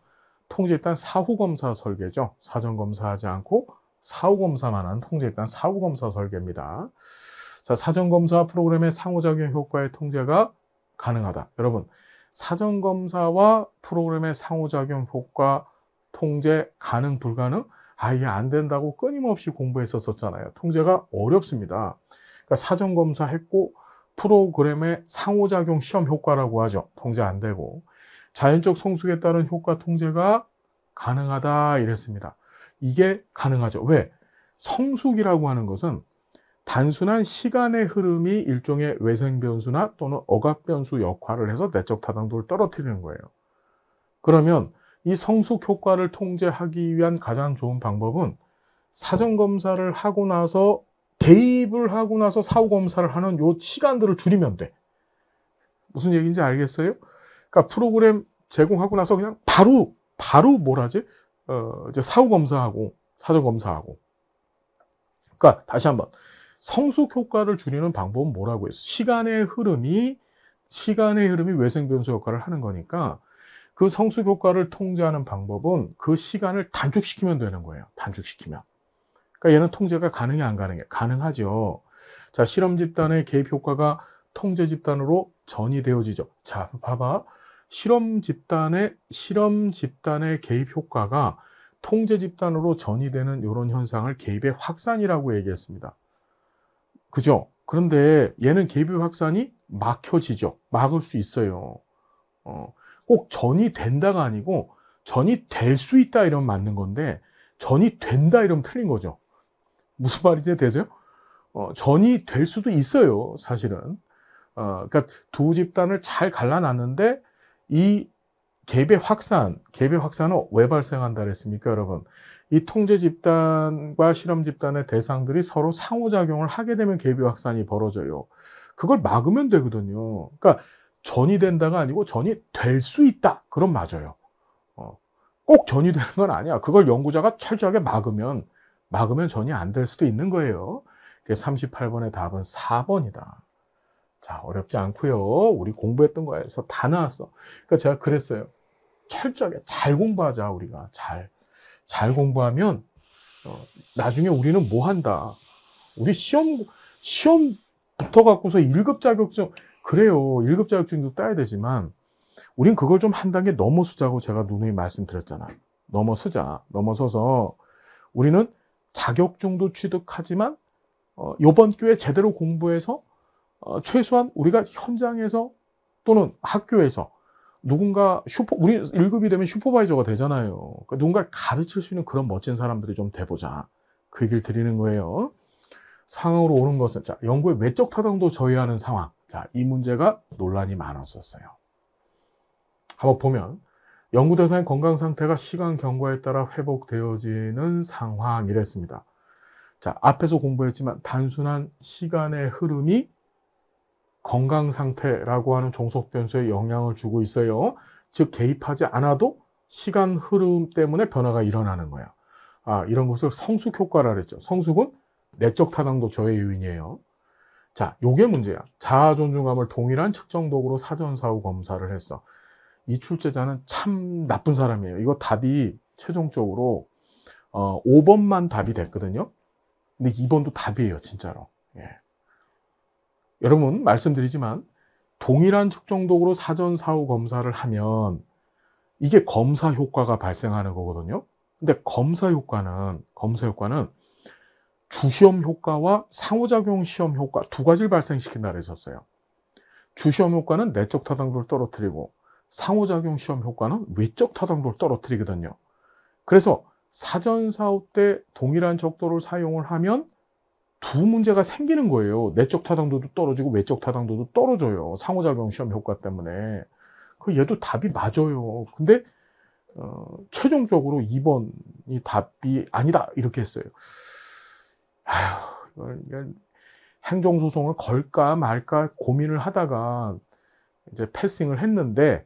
통제집단 사후검사 설계죠. 사전검사하지 않고 사후검사만 한 통제집단 사후검사 설계입니다. 자, 사전검사 프로그램의 상호작용 효과의 통제가 가능하다. 여러분, 사전검사와 프로그램의 상호작용 효과 통제 가능 불가능? 이게 안 된다고 끊임없이 공부했었잖아요. 통제가 어렵습니다. 그러니까 사전검사 했고 프로그램의 상호작용 시험 효과라고 하죠. 통제 안 되고 자연적 성숙에 따른 효과 통제가 가능하다 이랬습니다. 이게 가능하죠. 왜? 성숙이라고 하는 것은 단순한 시간의 흐름이 일종의 외생변수나 또는 억압변수 역할을 해서 내적 타당도를 떨어뜨리는 거예요. 그러면 이 성숙 효과를 통제하기 위한 가장 좋은 방법은 사전 검사를 하고 나서 개입을 하고 나서 사후 검사를 하는 요 시간들을 줄이면 돼. 무슨 얘기인지 알겠어요? 그러니까 프로그램 제공하고 나서 그냥 바로 뭐라지? 이제 사후 검사하고 사전 검사하고. 그러니까 다시 한번 성숙 효과를 줄이는 방법은 뭐라고 했어? 시간의 흐름이 외생 변수 효과를 하는 거니까 그 성숙 효과를 통제하는 방법은 그 시간을 단축시키면 되는 거예요. 단축시키면. 그러니까 얘는 통제가 가능해 안 가능해? 가능하죠. 자, 실험 집단의 개입 효과가 통제 집단으로 전이되어지죠. 자, 봐봐. 실험 집단의 개입 효과가 통제 집단으로 전이되는 이런 현상을 개입의 확산이라고 얘기했습니다. 그죠? 그런데 얘는 개입의 확산이 막혀지죠. 막을 수 있어요. 꼭 전이 된다가 아니고 전이 될 수 있다 이러면 맞는 건데 전이 된다 이러면 틀린 거죠. 무슨 말인지 되세요? 전이 될 수도 있어요, 사실은. 그러니까 두 집단을 잘 갈라놨는데 이 개입의 확산은 왜 발생한다 그랬습니까, 여러분? 이 통제 집단과 실험 집단의 대상들이 서로 상호작용을 하게 되면 개입의 확산이 벌어져요. 그걸 막으면 되거든요. 그러니까 전이 된다가 아니고 전이 될 수 있다. 그럼 맞아요. 꼭 전이 되는 건 아니야. 그걸 연구자가 철저하게 막으면 전이 안 될 수도 있는 거예요. 38번의 답은 4번이다. 자, 어렵지 않고요. 우리 공부했던 거에서 다 나왔어. 그러니까 제가 그랬어요. 철저하게 잘 공부하자, 우리가. 잘 공부하면 나중에 우리는 뭐 한다. 우리 시험 붙어갖고서 1급 자격증, 그래요. 1급 자격증도 따야 되지만 우린 그걸 좀 한 단계 넘어서자고 제가 누누이 말씀드렸잖아. 넘어서서 우리는 자격증도 취득하지만 이번 기회에 제대로 공부해서 최소한 우리가 현장에서 또는 학교에서 누군가 우리 1급이 되면 슈퍼바이저가 되잖아요. 그러니까 누군가를 가르칠 수 있는 그런 멋진 사람들이 좀 돼보자. 그 얘기를 드리는 거예요. 상황으로 오는 것은, 자, 연구의 외적 타당도 저해하는 상황. 자, 이 문제가 논란이 많았었어요. 한번 보면, 연구 대상의 건강 상태가 시간 경과에 따라 회복되어지는 상황 이랬습니다. 자, 앞에서 공부했지만 단순한 시간의 흐름이 건강 상태라고 하는 종속 변수에 영향을 주고 있어요. 즉 개입하지 않아도 시간 흐름 때문에 변화가 일어나는 거야. 이런 것을 성숙 효과라 그랬죠. 성숙은 내적 타당도 저해 요인이에요. 자, 요게 문제야. 자아 존중감을 동일한 측정 도구로 사전 사후 검사를 했어. 이 출제자는 참 나쁜 사람이에요. 이거 답이 최종적으로 5번만 답이 됐거든요. 근데 2번도 답이에요, 진짜로. 예. 여러분, 말씀드리지만 동일한 측정 도구로 사전 사후 검사를 하면 이게 검사 효과가 발생하는 거거든요. 근데 검사 효과는 주시험 효과와 상호작용 시험 효과 두 가지를 발생시킨다 그랬었어요. 주시험 효과는 내적 타당도를 떨어뜨리고 상호작용 시험 효과는 외적 타당도를 떨어뜨리거든요. 그래서 사전 사후 때 동일한 척도를 사용을 하면 두 문제가 생기는 거예요. 내적 타당도도 떨어지고 외적 타당도도 떨어져요. 상호작용 시험 효과 때문에. 얘도 답이 맞아요. 근데 최종적으로 2번이 답이 아니다 이렇게 했어요. 이걸 행정소송을 걸까 말까 고민을 하다가 이제 패싱을 했는데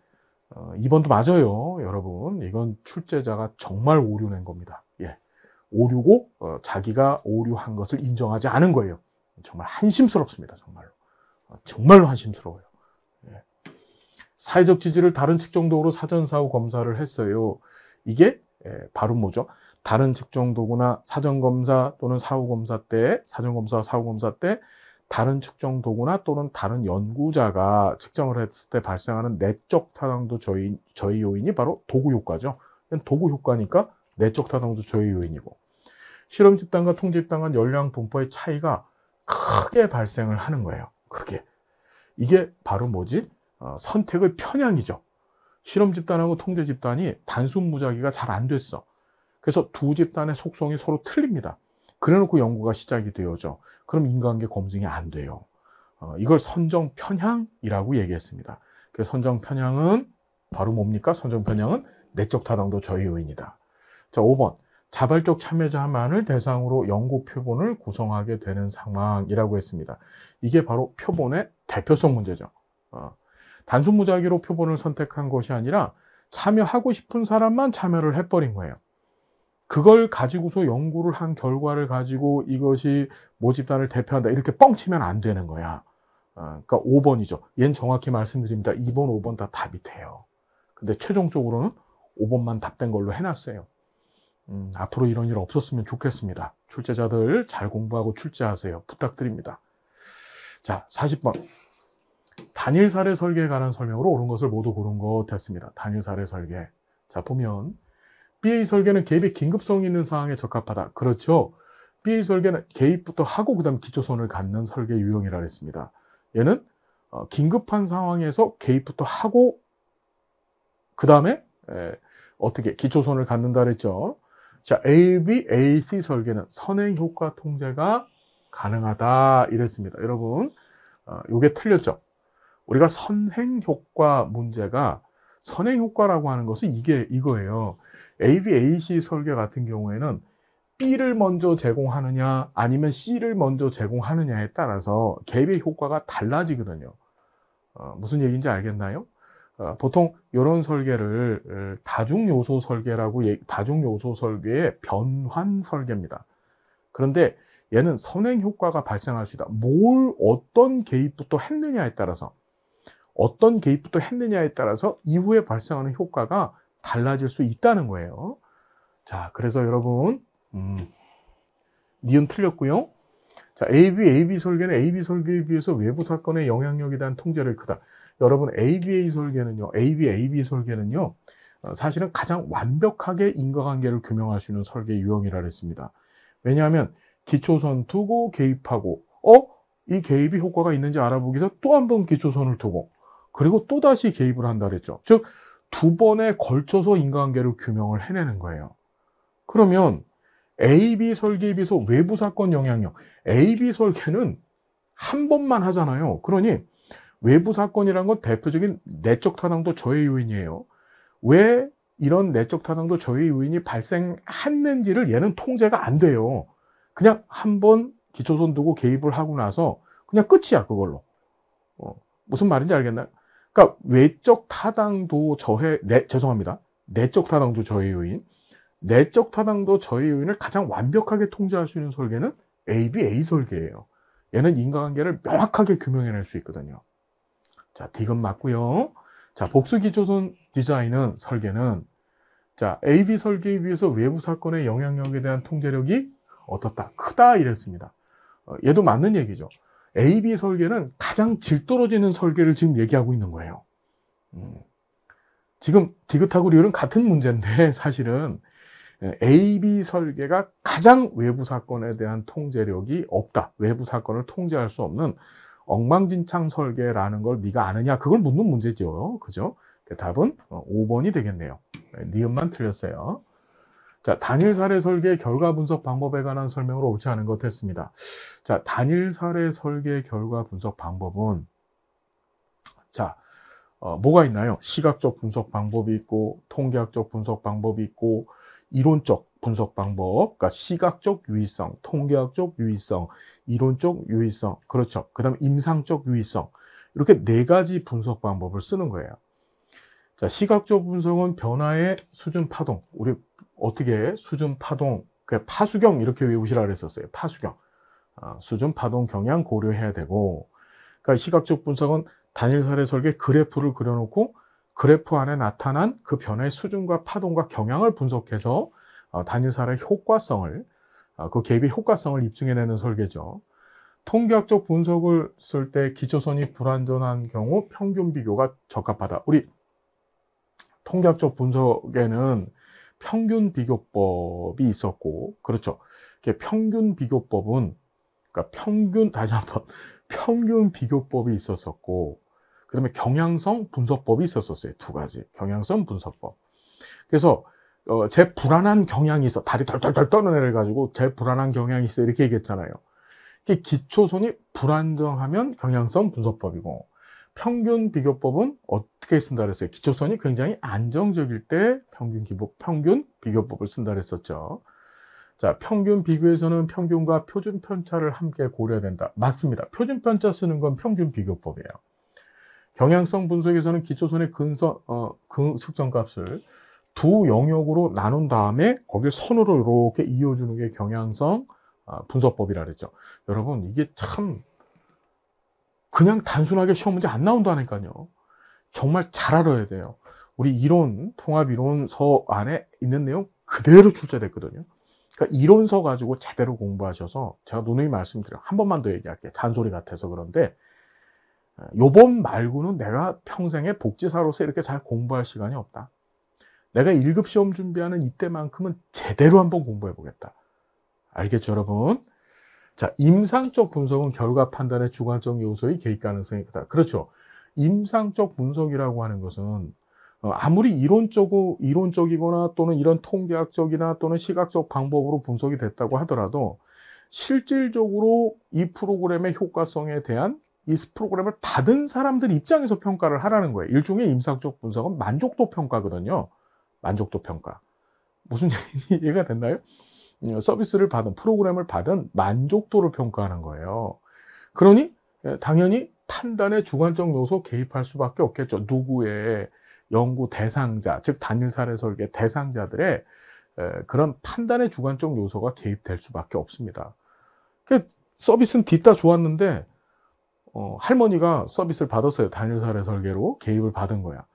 2번도 맞아요, 여러분. 이건 출제자가 정말 오류낸 겁니다. 예. 오류고 자기가 오류한 것을 인정하지 않은 거예요. 정말 한심스럽습니다. 정말로 한심스러워요. 예. 사회적 지지를 다른 측정 도구로 사전 사후 검사를 했어요. 이게 바로 뭐죠? 다른 측정 도구나 사전 검사 또는 사후 검사 때, 사전 검사, 사후 검사 때 다른 측정 도구나 또는 다른 연구자가 측정을 했을 때 발생하는 내적 타당도 저해 요인이 바로 도구 효과죠. 도구 효과니까 내적 타당도 저해 요인이고, 실험 집단과 통제 집단 간 열량 분포의 차이가 크게 발생을 하는 거예요. 크게. 이게 바로 뭐지? 선택의 편향이죠. 실험 집단하고 통제 집단이 단순 무작위가 잘 안 됐어. 그래서 두 집단의 속성이 서로 틀립니다. 그래놓고 연구가 시작이 되어져. 그럼 인과관계 검증이 안 돼요. 이걸 선정 편향이라고 얘기했습니다. 그 선정 편향은 바로 뭡니까? 선정 편향은 내적 타당도 저해 요인이다. 자, 5번. 자발적 참여자만을 대상으로 연구 표본을 구성하게 되는 상황이라고 했습니다. 이게 바로 표본의 대표성 문제죠. 단순 무작위로 표본을 선택한 것이 아니라 참여하고 싶은 사람만 참여를 해버린 거예요. 그걸 가지고서 연구를 한 결과를 가지고 이것이 모집단을 대표한다 이렇게 뻥치면 안 되는 거야. 그러니까 5번이죠. 얘는 정확히 말씀드립니다. 2번, 5번 다 답이 돼요. 근데 최종적으로는 5번만 답된 걸로 해놨어요. 앞으로 이런 일 없었으면 좋겠습니다. 출제자들 잘 공부하고 출제하세요. 부탁드립니다. 자, 40번. 단일 사례 설계에 관한 설명으로 옳은 것을 모두 고른 것 됐습니다. 단일 사례 설계. 자, 보면 BA 설계는 개입이 긴급성이 있는 상황에 적합하다. 그렇죠. BA 설계는 개입부터 하고 그다음 기초선을 갖는 설계 유형이라 했습니다. 얘는 긴급한 상황에서 개입부터 하고 그 다음에 어떻게 기초선을 갖는다 그랬죠. 자, AB, AC 설계는 선행 효과 통제가 가능하다 이랬습니다. 여러분, 요게 틀렸죠. 우리가 선행 효과 문제가 선행 효과라고 하는 것은 이거예요. AB, AC 설계 같은 경우에는 B를 먼저 제공하느냐 아니면 C를 먼저 제공하느냐에 따라서 개입의 효과가 달라지거든요. 무슨 얘기인지 알겠나요? 보통 이런 설계를 다중요소 설계라고 다중요소 설계의 변환 설계입니다. 그런데 얘는 선행 효과가 발생할 수 있다. 어떤 개입부터 했느냐에 따라서 이후에 발생하는 효과가 달라질 수 있다는 거예요. 자, 그래서 여러분 니은 틀렸고요. 자, AB 설계는 AB 설계에 비해서 외부 사건의 영향력에 대한 통제력이 크다. 여러분, AB 설계는요, 사실은 가장 완벽하게 인과관계를 규명할 수 있는 설계 유형이라 했습니다. 왜냐하면 기초선 두고 개입하고, 이 개입이 효과가 있는지 알아보기 위해서 또 한 번 기초선을 두고, 그리고 또 다시 개입을 한다 그랬죠. 즉, 두 번에 걸쳐서 인과관계를 규명을 해내는 거예요. 그러면 AB 설계에 비해서 외부 사건 영향력, AB 설계는 한 번만 하잖아요. 그러니 외부 사건이란 건 대표적인 내적 타당도 저해 요인이에요. 왜 이런 내적 타당도 저해 요인이 발생했는지를 얘는 통제가 안 돼요. 그냥 한 번 기초선 두고 개입을 하고 나서 그냥 끝이야, 그걸로. 무슨 말인지 알겠나요? 그러니까 외적 타당도 저해, 내적 타당도 저해 요인. 내적 타당도 저해 요인을 가장 완벽하게 통제할 수 있는 설계는 ABA 설계예요. 얘는 인과관계를 명확하게 규명해낼 수 있거든요. 자, D건 맞고요. 자, 복수 기초선 디자인은 설계는 자, AB 설계에 비해서 외부 사건의 영향력에 대한 통제력이 어떻다? 크다 이랬습니다. 얘도 맞는 얘기죠. AB 설계는 가장 질 떨어지는 설계를 지금 얘기하고 있는 거예요. 지금 디귿하고 리을은 같은 문제인데 사실은 AB 설계가 가장 외부 사건에 대한 통제력이 없다. 외부 사건을 통제할 수 없는 엉망진창 설계라는 걸 네가 아느냐? 그걸 묻는 문제죠. 그죠? 답은 5번이 되겠네요. 니은만 틀렸어요. 자, 단일 사례 설계 결과 분석 방법에 관한 설명으로 옳지 않은 것 했습니다. 자, 단일 사례 설계 결과 분석 방법은 자, 뭐가 있나요? 시각적 분석 방법이 있고 통계학적 분석 방법이 있고 이론적 분석 방법, 그러니까 시각적 유의성, 통계학적 유의성, 이론적 유의성, 그렇죠. 그 다음에 임상적 유의성, 이렇게 4가지 분석 방법을 쓰는 거예요. 자, 시각적 분석은 변화의 수준 파동, 우리 어떻게 수준 파동, 파수경 이렇게 외우시라 그랬었어요. 파수경. 수준 파동 경향 고려해야 되고, 그러니까 시각적 분석은 단일 사례 설계 그래프를 그려놓고 그래프 안에 나타난 그 변화의 수준과 파동과 경향을 분석해서 단일 사례 효과성을, 그 개입의 효과성을 입증해내는 설계죠. 통계학적 분석을 쓸 때 기초선이 불완전한 경우 평균 비교가 적합하다. 우리 통계학적 분석에는 평균 비교법이 있었고, 그렇죠. 평균 비교법은, 그러니까 평균 비교법이 있었었고, 그 다음에 경향성 분석법이 있었어요. 2가지. 경향성 분석법. 그래서, 제 불안한 경향이 있어. 다리 덜덜덜 떠는 애를 가지고 제 불안한 경향이 있어. 이렇게 얘기했잖아요. 기초선이 불안정하면 경향성 분석법이고, 평균 비교법은 어떻게 쓴다 그랬어요? 기초선이 굉장히 안정적일 때 평균 비교법을 쓴다 그랬었죠. 자, 평균 비교에서는 평균과 표준 편차를 함께 고려해야 된다. 맞습니다. 표준 편차 쓰는 건 평균 비교법이에요. 경향성 분석에서는 기초선의 측정값을 두 영역으로 나눈 다음에 거길 선으로 이렇게 이어주는 게 경향성 분석법이라 그랬죠. 여러분, 이게 참 그냥 단순하게 시험 문제 안 나온다니까요. 정말 잘 알아야 돼요. 우리 이론, 통합이론서 안에 있는 내용 그대로 출제됐거든요. 그러니까 이론서 가지고 제대로 공부하셔서, 제가 누누이 말씀드려요. 한 번만 더 얘기할게요. 잔소리 같아서 그런데 요번 말고는 내가 평생에 복지사로서 이렇게 잘 공부할 시간이 없다. 내가 1급 시험 준비하는 이때만큼은 제대로 한번 공부해 보겠다. 알겠죠, 여러분? 자, 임상적 분석은 결과 판단의 주관적 요소의 개입 가능성이 크다. 그렇죠. 임상적 분석이라고 하는 것은 아무리 이론적이거나 또는 이런 통계학적이나 또는 시각적 방법으로 분석이 됐다고 하더라도 실질적으로 이 프로그램의 효과성에 대한 이 프로그램을 받은 사람들 입장에서 평가를 하라는 거예요. 일종의 임상적 분석은 만족도 평가거든요. 만족도 평가. 무슨 얘기인지 이해가 됐나요? 서비스를 받은, 프로그램을 받은 만족도를 평가하는 거예요. 그러니 당연히 판단의 주관적 요소 개입할 수밖에 없겠죠. 누구의 연구 대상자, 즉 단일 사례 설계 대상자들의 그런 판단의 주관적 요소가 개입될 수밖에 없습니다. 서비스는 뒤따 좋았는데 할머니가 서비스를 받았어요. 단일 사례 설계로 개입을 받은 거야.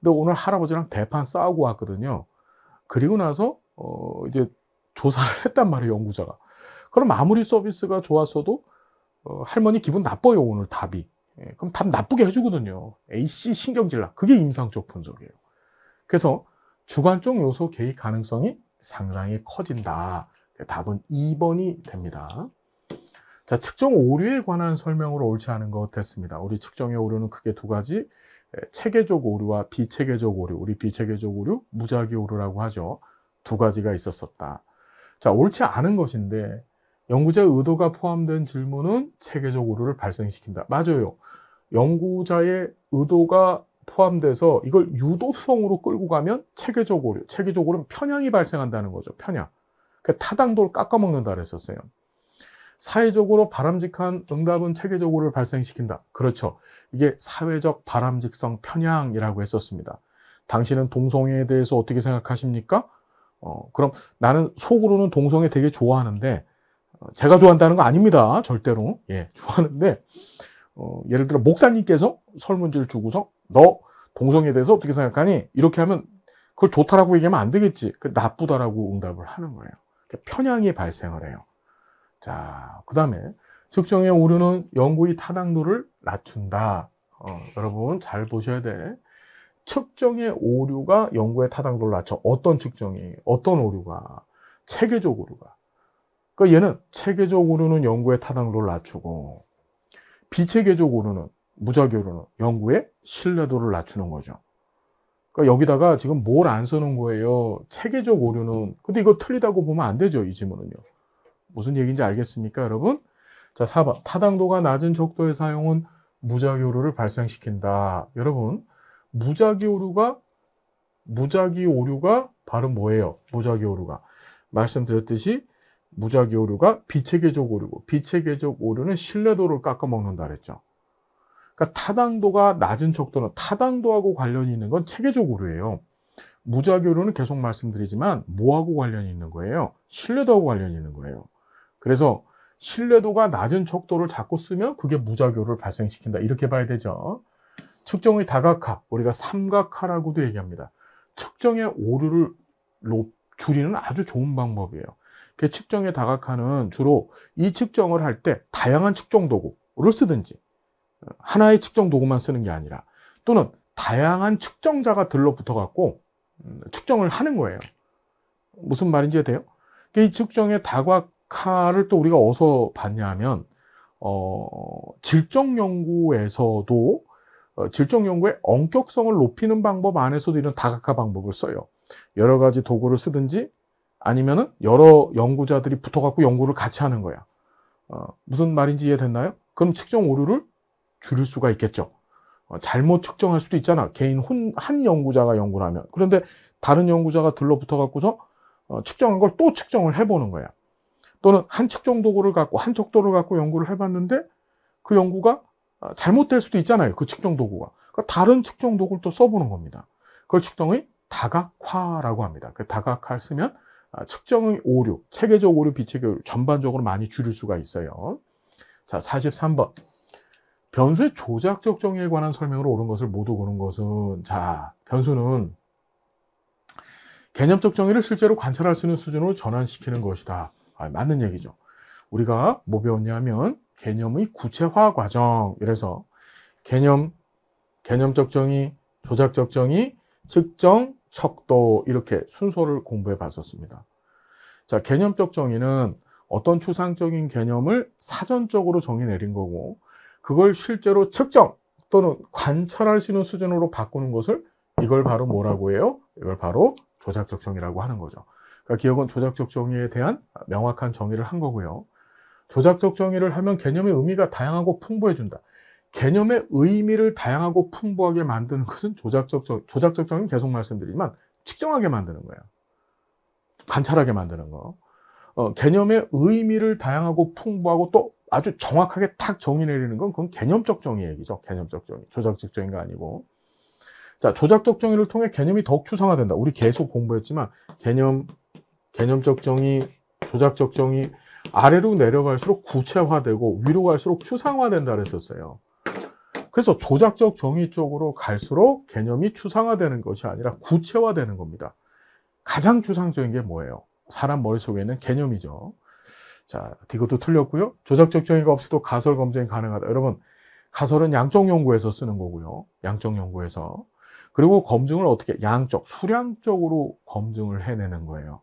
근데 오늘 할아버지랑 대판 싸우고 왔거든요. 그리고 나서 이제 조사를 했단 말이에요, 연구자가. 그럼 아무리 서비스가 좋았어도 할머니 기분 나빠요, 오늘 답이. 그럼 답 나쁘게 해주거든요. A씨 신경질나. 그게 임상적 분석이에요. 그래서 주관적 요소 개입 가능성이 상당히 커진다. 답은 2번이 됩니다. 자, 측정 오류에 관한 설명으로 옳지 않은 것 됐습니다. 우리 측정의 오류는 크게 두 가지, 체계적 오류와 비체계적 오류, 우리 비체계적 오류, 무작위 오류라고 하죠. 두 가지가 있었었다. 자, 옳지 않은 것인데 연구자의 의도가 포함된 질문은 체계적 오류를 발생시킨다. 맞아요. 연구자의 의도가 포함돼서 이걸 유도성으로 끌고 가면 체계적 오류, 체계적 오류는 편향이 발생한다는 거죠. 편향. 그 타당도를 깎아먹는다 그랬었어요. 사회적으로 바람직한 응답은 체계적 오류를 발생시킨다. 그렇죠. 이게 사회적 바람직성 편향이라고 했었습니다. 당신은 동성애에 대해서 어떻게 생각하십니까? 그럼 나는 속으로는 동성애 되게 좋아하는데, 제가 좋아한다는 거 아닙니다. 절대로. 예, 좋아하는데, 예를 들어 목사님께서 설문지를 주고서 너 동성애에 대해서 어떻게 생각하니? 이렇게 하면 그걸 좋다라고 얘기하면 안 되겠지. 나쁘다라고 응답을 하는 거예요. 편향이 발생을 해요. 자, 그 다음에 측정의 오류는 연구의 타당도를 낮춘다. 여러분 잘 보셔야 돼. 측정의 오류가 연구의 타당도를 낮춰. 어떤 측정이, 어떤 오류가? 체계적 오류가. 그러니까 얘는 체계적 오류는 연구의 타당도를 낮추고, 비체계적 오류는, 무작위 오류는 연구의 신뢰도를 낮추는 거죠. 그러니까 여기다가 지금 뭘 안 써놓은 거예요. 체계적 오류는. 근데 이거 틀리다고 보면 안 되죠, 이 지문은요. 무슨 얘기인지 알겠습니까, 여러분? 자, 4번. 타당도가 낮은 척도의 사용은 무작위 오류를 발생시킨다. 여러분, 무작위 오류가 바로 뭐예요? 무작위 오류가. 말씀드렸듯이 무작위 오류가 비체계적 오류고, 비체계적 오류는 신뢰도를 깎아먹는다 그랬죠. 그러니까 타당도가 낮은 척도는 타당도하고 관련이 있는 건 체계적 오류예요. 무작위 오류는 계속 말씀드리지만 뭐하고 관련이 있는 거예요? 신뢰도하고 관련이 있는 거예요. 그래서 신뢰도가 낮은 척도를 자꾸 쓰면 그게 무작위 오류를 발생시킨다. 이렇게 봐야 되죠. 측정의 다각화, 우리가 삼각화라고도 얘기합니다. 측정의 오류를 줄이는 아주 좋은 방법이에요. 그 측정의 다각화는 주로 이 측정을 할 때 다양한 측정 도구를 쓰든지, 하나의 측정 도구만 쓰는 게 아니라, 또는 다양한 측정자가 들러붙어 갖고 측정을 하는 거예요. 무슨 말인지 돼요? 이 측정의 다각화를 또 우리가 어디서 봤냐 하면 질적 연구에서도 질적 연구의 엄격성을 높이는 방법 안에서도 이런 다각화 방법을 써요. 여러 가지 도구를 쓰든지 아니면은 여러 연구자들이 붙어갖고 연구를 같이 하는 거야. 무슨 말인지 이해됐나요? 그럼 측정 오류를 줄일 수가 있겠죠. 잘못 측정할 수도 있잖아. 개인 한 연구자가 연구를 하면. 그런데 다른 연구자가 들러붙어 갖고서 측정한 걸 또 측정을 해보는 거야. 또는 한 측정 도구를 갖고 한 척도를 갖고 연구를 해봤는데 그 연구가 잘못될 수도 있잖아요. 그 측정 도구가. 그러니까 다른 측정 도구를 또 써보는 겁니다. 그걸 측정의 다각화라고 합니다. 그 다각화를 쓰면 측정의 오류, 체계적 오류, 비체계 오류 전반적으로 많이 줄일 수가 있어요. 자, 43번. 변수의 조작적 정의에 관한 설명으로 옳은 것을 모두 고른 것은, 자, 변수는 개념적 정의를 실제로 관찰할 수 있는 수준으로 전환시키는 것이다. 맞는 얘기죠. 우리가 뭐 배웠냐면 개념의 구체화 과정. 이래서 개념적 정의, 조작적 정의, 측정, 척도 이렇게 순서를 공부해 봤었습니다. 자, 개념적 정의는 어떤 추상적인 개념을 사전적으로 정의 내린 거고 그걸 실제로 측정 또는 관찰할 수 있는 수준으로 바꾸는 것을 이걸 바로 뭐라고 해요? 이걸 바로 조작적 정의라고 하는 거죠. 그러니까 기억은 조작적 정의에 대한 명확한 정의를 한 거고요. 조작적 정의를 하면 개념의 의미가 다양하고 풍부해진다. 개념의 의미를 다양하고 풍부하게 만드는 것은 조작적 정의는 계속 말씀드리지만 측정하게 만드는 거예요. 관찰하게 만드는 거. 개념의 의미를 다양하고 풍부하고 또 아주 정확하게 탁 정의 내리는 건 그건 개념적 정의 얘기죠. 개념적 정의. 조작적 정의가 아니고. 자, 조작적 정의를 통해 개념이 더욱 추상화된다. 우리 계속 공부했지만 개념적 정의, 조작적 정의 아래로 내려갈수록 구체화되고 위로 갈수록 추상화된다 그랬었어요. 그래서 조작적 정의 쪽으로 갈수록 개념이 추상화되는 것이 아니라 구체화되는 겁니다. 가장 추상적인 게 뭐예요? 사람 머릿속에 있는 개념이죠. 자, 이것도 틀렸고요. 조작적 정의가 없어도 가설 검증이 가능하다. 여러분, 가설은 양적 연구에서 쓰는 거고요. 양적 연구에서. 그리고 검증을 어떻게 양적, 수량적으로 검증을 해내는 거예요.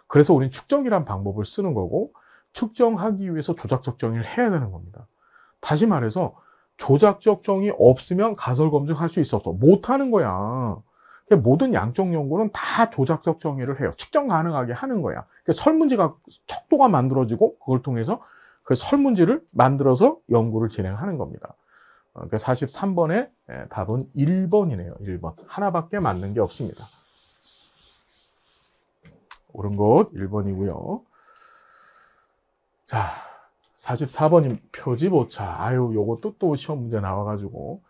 그래서 우리는 측정이란 방법을 쓰는 거고 측정하기 위해서 조작적 정의를 해야 되는 겁니다. 다시 말해서 조작적 정의 없으면 가설 검증할 수 있어서 못하는 거야. 모든 양적 연구는 다 조작적 정의를 해요. 측정 가능하게 하는 거야. 설문지가 척도가 만들어지고 그걸 통해서 그 설문지를 만들어서 연구를 진행하는 겁니다. 43번의 답은 1번이네요. 1번. 하나밖에 맞는 게 없습니다. 옳은 것 1번이고요. 자, 44번이 표지오차. 아유, 요것도 또 시험 문제 나와가지고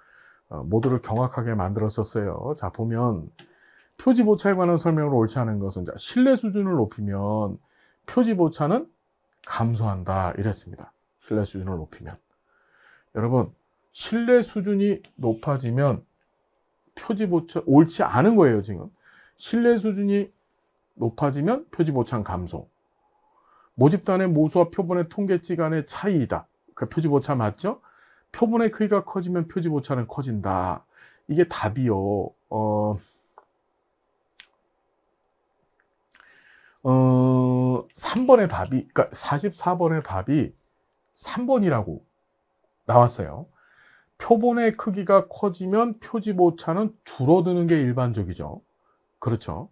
모두를 경악하게 만들었었어요. 자, 보면 표지오차에 관한 설명을 옳지 않은 것은 자, 신뢰 수준을 높이면 표지오차는 감소한다 이랬습니다. 신뢰 수준을 높이면. 여러분, 신뢰 수준이 높아지면 표지오차 옳지 않은 거예요, 지금. 신뢰 수준이 높아지면 표지오차는 감소. 모집단의 모수와 표본의 통계치 간의 차이이다. 그 표지오차 맞죠? 표본의 크기가 커지면 표지오차는 커진다. 이게 답이요. 3번의 답이, 그러니까 44번의 답이 3번이라고 나왔어요. 표본의 크기가 커지면 표지오차는 줄어드는 게 일반적이죠. 그렇죠.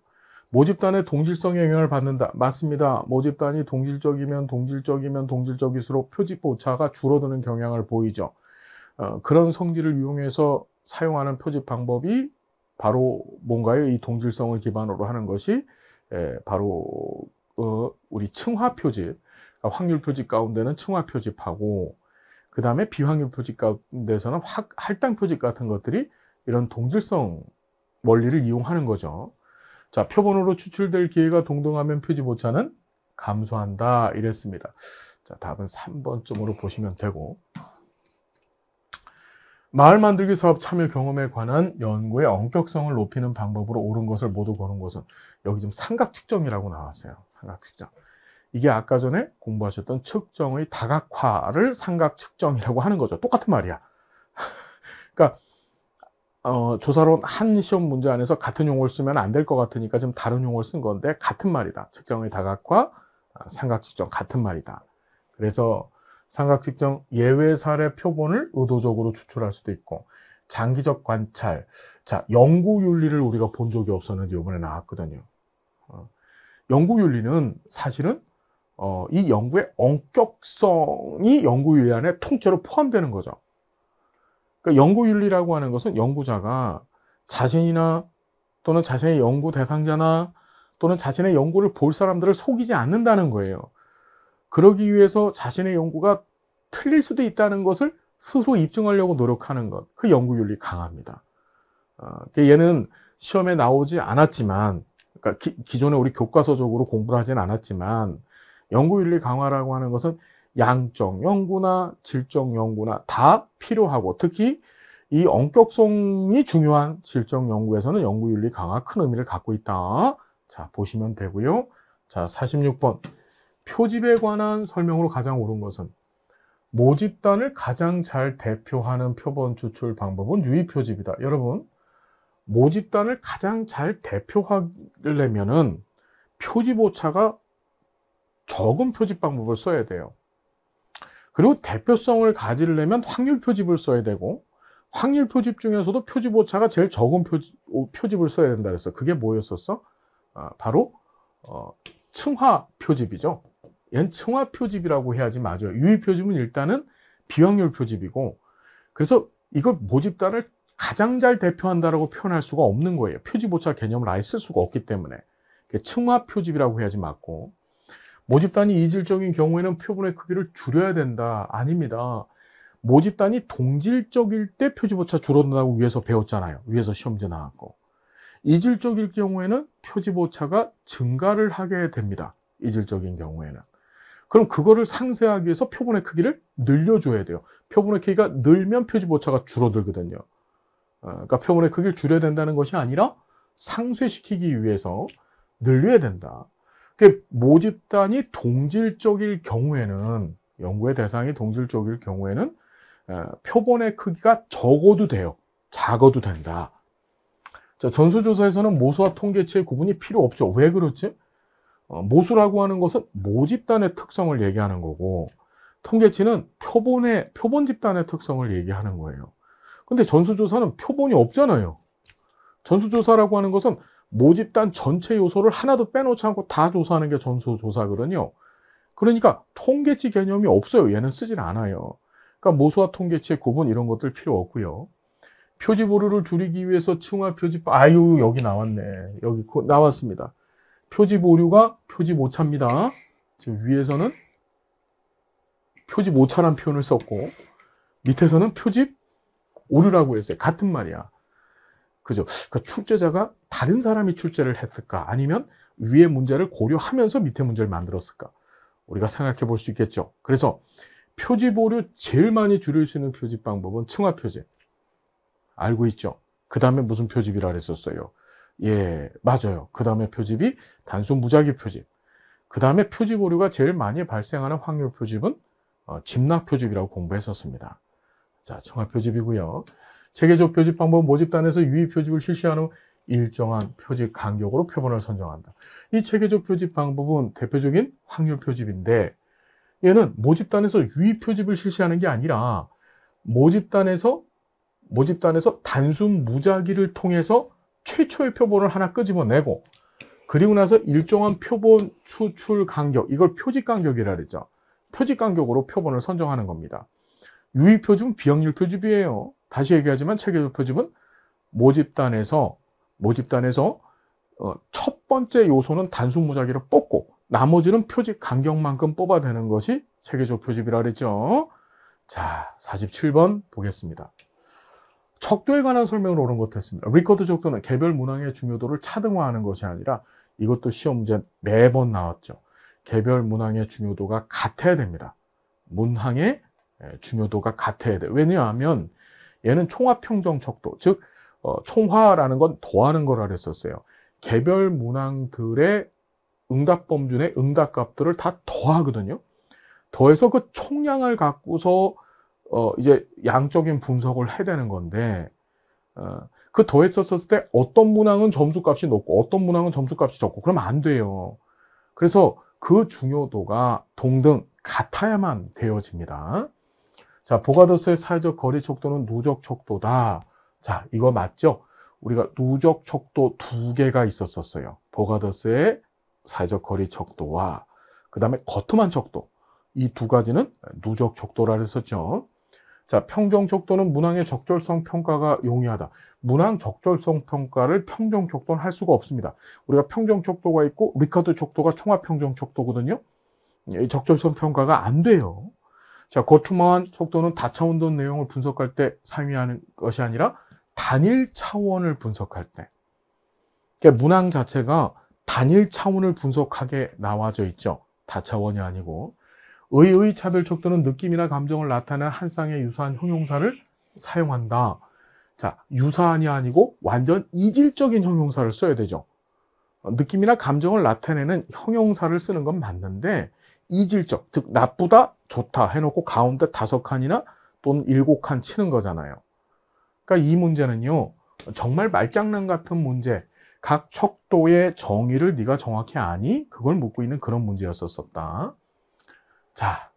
모집단의 동질성에 영향을 받는다. 맞습니다. 모집단이 동질적일수록 표지오차가 줄어드는 경향을 보이죠. 그런 성질을 이용해서 사용하는 표집 방법이 바로 뭔가요? 이 동질성을 기반으로 하는 것이 바로 우리 층화 표집, 확률 표집 가운데는 층화 표집하고 그 다음에 비확률 표집 가운데서는 할당 표집 같은 것들이 이런 동질성 원리를 이용하는 거죠. 자, 표본으로 추출될 기회가 동등하면 표지오차는 감소한다 이랬습니다. 자, 답은 3번쯤으로 보시면 되고, 마을 만들기 사업 참여 경험에 관한 연구의 엄격성을 높이는 방법으로 옳은 것을 모두 고른 것은, 여기 지금 삼각 측정이라고 나왔어요. 삼각 측정. 이게 아까 전에 공부하셨던 측정의 다각화를 삼각 측정이라고 하는 거죠. 똑같은 말이야. 그러니까 조사론 한 시험 문제 안에서 같은 용어를 쓰면 안 될 것 같으니까 좀 다른 용어를 쓴 건데 같은 말이다. 측정의 다각화, 삼각 측정 같은 말이다. 그래서 삼각 측정 예외 사례 표본을 의도적으로 추출할 수도 있고, 장기적 관찰. 자, 연구윤리를 우리가 본 적이 없었는데 이번에 나왔거든요. 연구윤리는 사실은 이 연구의 엄격성이 연구윤리 안에 통째로 포함되는 거죠. 그러니까 연구윤리라고 하는 것은 연구자가 자신이나 또는 자신의 연구 대상자나 또는 자신의 연구를 볼 사람들을 속이지 않는다는 거예요. 그러기 위해서 자신의 연구가 틀릴 수도 있다는 것을 스스로 입증하려고 노력하는 것. 그 연구윤리 강합니다. 얘는 시험에 나오지 않았지만, 그러니까 기존에 우리 교과서적으로 공부를 하진 않았지만, 연구윤리 강화라고 하는 것은 양적 연구나 질적 연구나 다 필요하고, 특히 이 엄격성이 중요한 질적 연구에서는 연구윤리 강화 큰 의미를 갖고 있다. 자, 보시면 되고요. 자, 46번. 표집에 관한 설명으로 가장 옳은 것은 모집단을 가장 잘 대표하는 표본 추출 방법은 유의표집이다. 여러분, 모집단을 가장 잘 대표하려면은 표집 오차가 적은 표집 방법을 써야 돼요. 그리고 대표성을 가지려면 확률 표집을 써야 되고, 확률 표집 중에서도 표집 오차가 제일 적은 표집을 써야 된다 그랬어. 그게 뭐였었어? 바로 층화 표집이죠. 얘는 층화 표집이라고 해야지 맞아요. 유의 표집은 일단은 비확률 표집이고, 그래서 이걸 모집단을 가장 잘 대표한다라고 표현할 수가 없는 거예요. 표집 오차 개념을 아예 쓸 수가 없기 때문에. 층화 표집이라고 해야지 맞고, 모집단이 이질적인 경우에는 표본의 크기를 줄여야 된다. 아닙니다. 모집단이 동질적일 때 표집 오차 줄어든다고 위에서 배웠잖아요. 위에서 시험제 나왔고. 이질적일 경우에는 표집 오차가 증가를 하게 됩니다. 이질적인 경우에는. 그럼 그거를 상쇄하기 위해서 표본의 크기를 늘려줘야 돼요. 표본의 크기가 늘면 표집 오차가 줄어들거든요. 그러니까 표본의 크기를 줄여야 된다는 것이 아니라 상쇄시키기 위해서 늘려야 된다. 모집단이 동질적일 경우에는, 연구의 대상이 동질적일 경우에는 표본의 크기가 적어도 돼요. 작아도 된다. 자, 전수조사에서는 모수와 통계치의 구분이 필요 없죠. 왜 그렇지? 모수라고 하는 것은 모집단의 특성을 얘기하는 거고, 통계치는 표본 집단의 특성을 얘기하는 거예요. 근데 전수조사는 표본이 없잖아요. 전수조사라고 하는 것은 모집단 전체 요소를 하나도 빼놓지 않고 다 조사하는 게 전수조사거든요. 그러니까 통계치 개념이 없어요. 얘는 쓰질 않아요. 그러니까 모수와 통계치의 구분 이런 것들 필요 없고요. 표집 오류를 줄이기 위해서 층화 표집, 여기 나왔네. 여기 나왔습니다. 표집 오류가 표집 오차입니다. 지금 위에서는 표집 오차란 표현을 썼고, 밑에서는 표집 오류라고 했어요. 같은 말이야. 그죠? 그러니까 출제자가 다른 사람이 출제를 했을까? 아니면 위의 문제를 고려하면서 밑에 문제를 만들었을까? 우리가 생각해 볼 수 있겠죠. 그래서 표집 오류 제일 많이 줄일 수 있는 표집 방법은 층화 표집. 알고 있죠? 그 다음에 무슨 표집이라 그랬었어요? 예, 맞아요. 그 다음에 표집이 단순 무작위 표집. 그 다음에 표집 오류가 제일 많이 발생하는 확률 표집은 집납 표집이라고 공부했었습니다. 자, 층화 표집이고요. 체계적 표집 방법은 모집단에서 유의 표집을 실시한 후 일정한 표집 간격으로 표본을 선정한다. 이 체계적 표집 방법은 대표적인 확률 표집인데, 얘는 모집단에서 유의 표집을 실시하는 게 아니라 모집단에서 단순 무작위를 통해서 최초의 표본을 하나 끄집어내고, 그리고 나서 일정한 표본 추출 간격, 이걸 표집 간격이라 그랬죠. 표집 간격으로 표본을 선정하는 겁니다. 유의 표집은 비확률 표집이에요. 다시 얘기하지만 체계적 표집은 모집단에서 첫 번째 요소는 단순 무작위를 뽑고 나머지는 표집 간격만큼 뽑아내는 것이 체계적 표집이라 그랬죠. 자, 47번 보겠습니다. 척도에 관한 설명을 옳은 것 했습니다. 리커드 척도는 개별 문항의 중요도를 차등화하는 것이 아니라, 이것도 시험 문제 매번 나왔죠. 개별 문항의 중요도가 같아야 됩니다. 문항의 중요도가 같아야 돼요. 왜냐하면 얘는 총합평정 척도, 즉 총화라는 건 더하는 거라 그랬었어요. 개별 문항들의 응답 범준의 응답값들을 다 더하거든요. 더해서 그 총량을 갖고서 이제 양적인 분석을 해야 되는 건데, 그 더했었을 때 어떤 문항은 점수값이 높고 어떤 문항은 점수값이 적고 그러면 안 돼요. 그래서 그 중요도가 동등 같아야만 되어집니다. 자, 보가더스의 사회적 거리 척도는 누적 척도다. 자, 이거 맞죠? 우리가 누적 척도 두 개가 있었어요. 보가더스의 사회적 거리 척도와 그 다음에 거트만 척도. 이 두 가지는 누적 척도라 했었죠. 자, 평정 척도는 문항의 적절성 평가가 용이하다. 문항 적절성 평가를 평정 척도는 할 수가 없습니다. 우리가 평정 척도가 있고 리카드 척도가 총합 평정 척도거든요. 이 적절성 평가가 안 돼요. 자, 거투명한 척도는 다차원적 내용을 분석할 때 사용하는 것이 아니라 단일 차원을 분석할 때. 그러니까 문항 자체가 단일 차원을 분석하게 나와져 있죠. 다차원이 아니고. 의의 차별 척도는 느낌이나 감정을 나타내는 한 쌍의 유사한 형용사를 사용한다. 자, 유사한이 아니고 완전 이질적인 형용사를 써야 되죠. 느낌이나 감정을 나타내는 형용사를 쓰는 건 맞는데 이질적, 즉 나쁘다, 좋다 해놓고 가운데 5칸이나 또는 7칸 치는 거잖아요. 그러니까 이 문제는요, 정말 말장난 같은 문제, 각 척도의 정의를 네가 정확히 아니? 그걸 묻고 있는 그런 문제였었다. 자,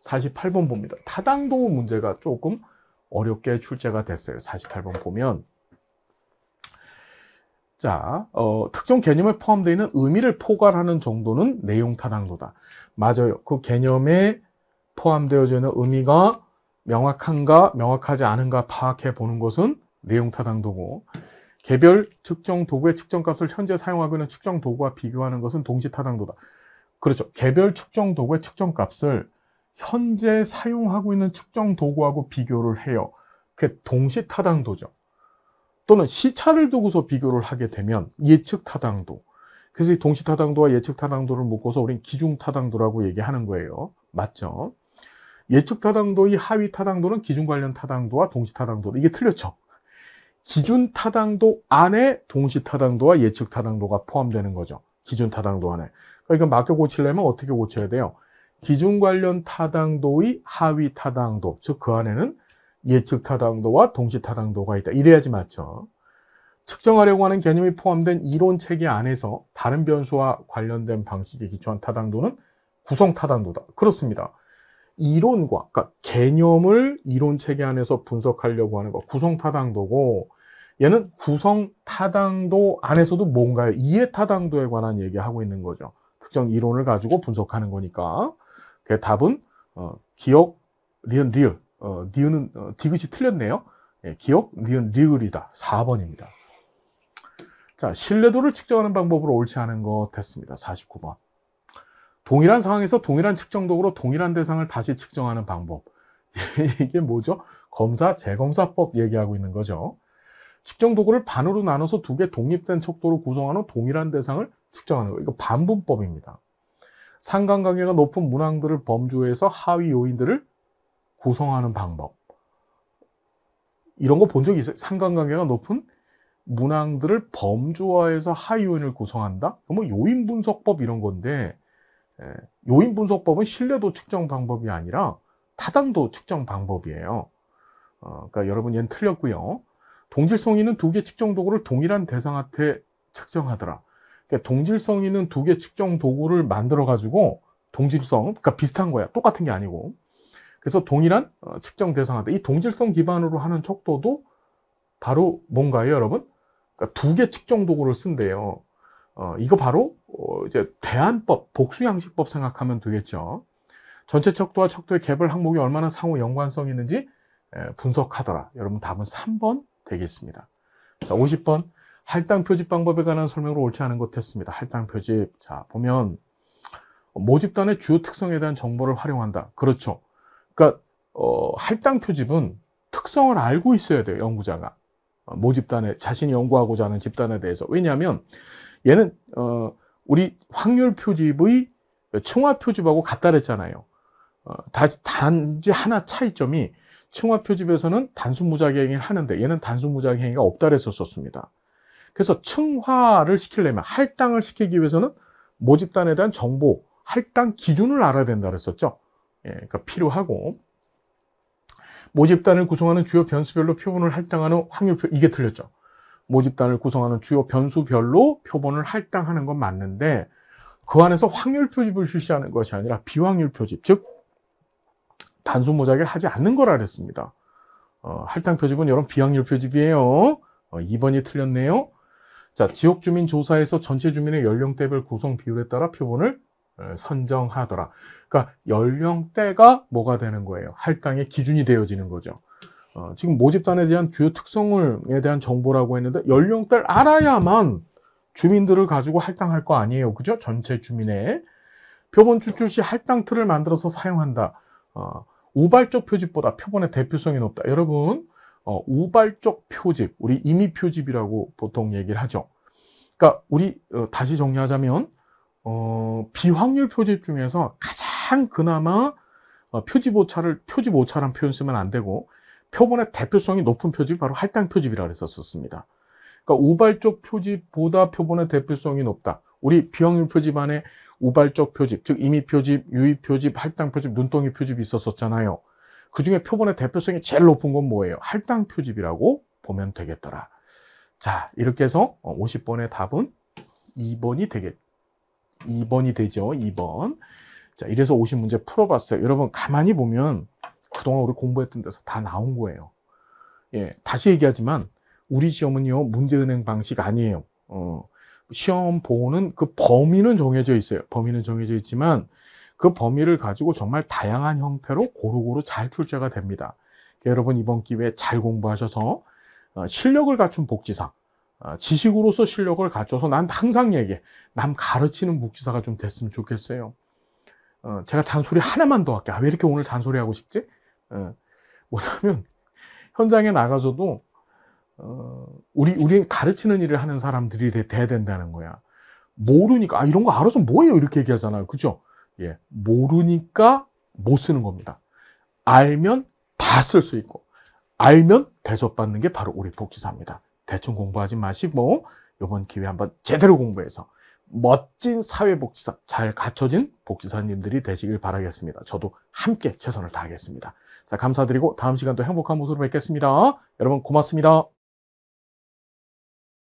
48번 봅니다. 타당도 문제가 조금 어렵게 출제가 됐어요. 48번 보면, 자, 특정 개념에 포함되어 있는 의미를 포괄하는 정도는 내용 타당도다. 맞아요. 그 개념에 포함되어져 있는 의미가 명확한가, 명확하지 않은가 파악해 보는 것은 내용 타당도고, 개별 측정 도구의 측정값을 현재 사용하고 있는 측정 도구와 비교하는 것은 동시 타당도다. 그렇죠. 개별 측정 도구의 측정값을 현재 사용하고 있는 측정 도구하고 비교를 해요. 그게 동시 타당도죠. 또는 시차를 두고서 비교를 하게 되면 예측 타당도. 그래서 이 동시 타당도와 예측 타당도를 묶어서 우리는 기중 타당도라고 얘기하는 거예요. 맞죠? 예측 타당도의 하위 타당도는 기준 관련 타당도와 동시 타당도. 이게 틀렸죠. 기준 타당도 안에 동시 타당도와 예측 타당도가 포함되는 거죠. 기준 타당도 안에. 그러니까 맡겨 고치려면 어떻게 고쳐야 돼요? 기준 관련 타당도의 하위 타당도, 즉 그 안에는 예측 타당도와 동시 타당도가 있다. 이래야지 맞죠. 측정하려고 하는 개념이 포함된 이론 체계 안에서 다른 변수와 관련된 방식에 기초한 타당도는 구성 타당도다. 그렇습니다. 이론과, 그러니까 개념을 이론 체계 안에서 분석하려고 하는 거, 구성 타당도고, 얘는 구성 타당도 안에서도 뭔가요? 이해 타당도에 관한 얘기하고 있는 거죠. 특정 이론을 가지고 분석하는 거니까. 그 답은 기억, 리은, 리을. 니은은 디귿이 틀렸네요. 예, 기억, 니은, 리을이다. 4번입니다. 자, 신뢰도를 측정하는 방법으로 옳지 않은 것 됐습니다. 49번. 동일한 상황에서 동일한 측정 도구로 동일한 대상을 다시 측정하는 방법. 이게 뭐죠? 검사, 재검사법 얘기하고 있는 거죠. 측정 도구를 반으로 나눠서 2개 독립된 척도로 구성하는 동일한 대상을 측정하는 거. 이거 반분법입니다. 상관관계가 높은 문항들을 범주에서 하위 요인들을 구성하는 방법. 이런 거 본 적 있어요? 상관관계가 높은 문항들을 범주화해서 하위 요인을 구성한다? 뭐 요인 분석법 이런 건데, 요인 분석법은 신뢰도 측정 방법이 아니라 타당도 측정 방법이에요. 그러니까 여러분 얘는 틀렸고요. 동질성 있는 2개 측정 도구를 동일한 대상한테 측정하더라. 그러니까 동질성 있는 2개 측정 도구를 만들어 가지고 동질성, 그러니까 비슷한 거야. 똑같은 게 아니고. 그래서 동일한 측정 대상한테 이 동질성 기반으로 하는 척도도 바로 뭔가요, 여러분? 그러니까 2개 측정 도구를 쓴대요. 이거 바로 이제 대안법, 복수양식법 생각하면 되겠죠. 전체 척도와 척도의 개별 항목이 얼마나 상호 연관성이 있는지 분석하더라. 여러분 답은 3번 되겠습니다. 자, 50번 할당 표집 방법에 관한 설명으로 옳지 않은 것 했습니다. 할당 표집. 자, 보면 모집단의 주요 특성에 대한 정보를 활용한다. 그렇죠. 그러니까 할당 표집은 특성을 알고 있어야 돼요, 연구자가. 모집단에 자신이 연구하고자 하는 집단에 대해서. 왜냐하면 얘는 우리 확률 표집의 층화 표집하고 같다 그랬잖아요. 단지 하나 차이점이 층화 표집에서는 단순 무작위행위를 하는데 얘는 단순 무작위행위가 없다 그랬었습니다. 그래서 층화를 시키려면 할당을 시키기 위해서는 모집단에 대한 정보, 할당 기준을 알아야 된다 그랬었죠. 예, 그러니까 필요하고 모집단을 구성하는 주요 변수별로 표본을 할당하는 확률표, 이게 틀렸죠. 모집단을 구성하는 주요 변수별로 표본을 할당하는 건 맞는데 그 안에서 확률 표집을 실시하는 것이 아니라 비확률 표집, 즉 단순 무작위를 하지 않는 거라 그랬습니다. 할당 표집은 여러분 비확률 표집이에요. 2번이 틀렸네요. 자, 지역 주민 조사에서 전체 주민의 연령대별 구성 비율에 따라 표본을 선정하더라. 그러니까 연령대가 뭐가 되는 거예요? 할당의 기준이 되어지는 거죠. 지금 모집단에 대한 주요 특성에 대한 정보라고 했는데 연령대를 알아야만 주민들을 가지고 할당할 거 아니에요. 그죠? 전체 주민의 표본 추출 시 할당 틀을 만들어서 사용한다. 우발적 표집보다 표본의 대표성이 높다. 여러분, 우발적 표집, 우리 임의 표집이라고 보통 얘기를 하죠. 그러니까 우리 다시 정리하자면 비확률 표집 중에서 가장 그나마 표집 오차란 표현 쓰면 안 되고 표본의 대표성이 높은 표집이 바로 할당 표집이라고 했었습니다. 그러니까 우발적 표집보다 표본의 대표성이 높다. 우리 비확률 표집 안에 우발적 표집, 즉 임의 표집, 유의 표집, 할당 표집, 눈덩이 표집이 있었잖아요. 그중에 표본의 대표성이 제일 높은 건 뭐예요? 할당 표집이라고 보면 되겠더라. 자, 이렇게 해서 50번의 답은 2번이 되죠. 2번. 자, 이래서 50문제 풀어봤어요. 여러분, 가만히 보면 그동안 우리 공부했던 데서 다 나온 거예요. 예, 다시 얘기하지만 우리 시험은요, 문제은행 방식 아니에요. 시험 보는 그 범위는 정해져 있어요. 범위는 정해져 있지만 그 범위를 가지고 정말 다양한 형태로 고루고루 잘 출제가 됩니다. 여러분, 이번 기회에 잘 공부하셔서 실력을 갖춘 복지사, 지식으로서 실력을 갖춰서 난 항상 얘기해. 남 가르치는 복지사가 좀 됐으면 좋겠어요. 제가 잔소리 하나만 더 할게요. 왜 이렇게 오늘 잔소리하고 싶지? 뭐냐면 현장에 나가서도 우리 가르치는 일을 하는 사람들이 돼야 된다는 거야. 모르니까 이런 거 알아서 뭐예요? 이렇게 얘기하잖아요. 그죠? 예, 모르니까 못 쓰는 겁니다. 알면 다 쓸 수 있고 알면 대접받는 게 바로 우리 복지사입니다. 대충 공부하지 마시고 이번 기회에 한번 제대로 공부해서 멋진 사회복지사, 잘 갖춰진 복지사님들이 되시길 바라겠습니다. 저도 함께 최선을 다하겠습니다. 자, 감사드리고 다음 시간도 행복한 모습으로 뵙겠습니다. 여러분 고맙습니다.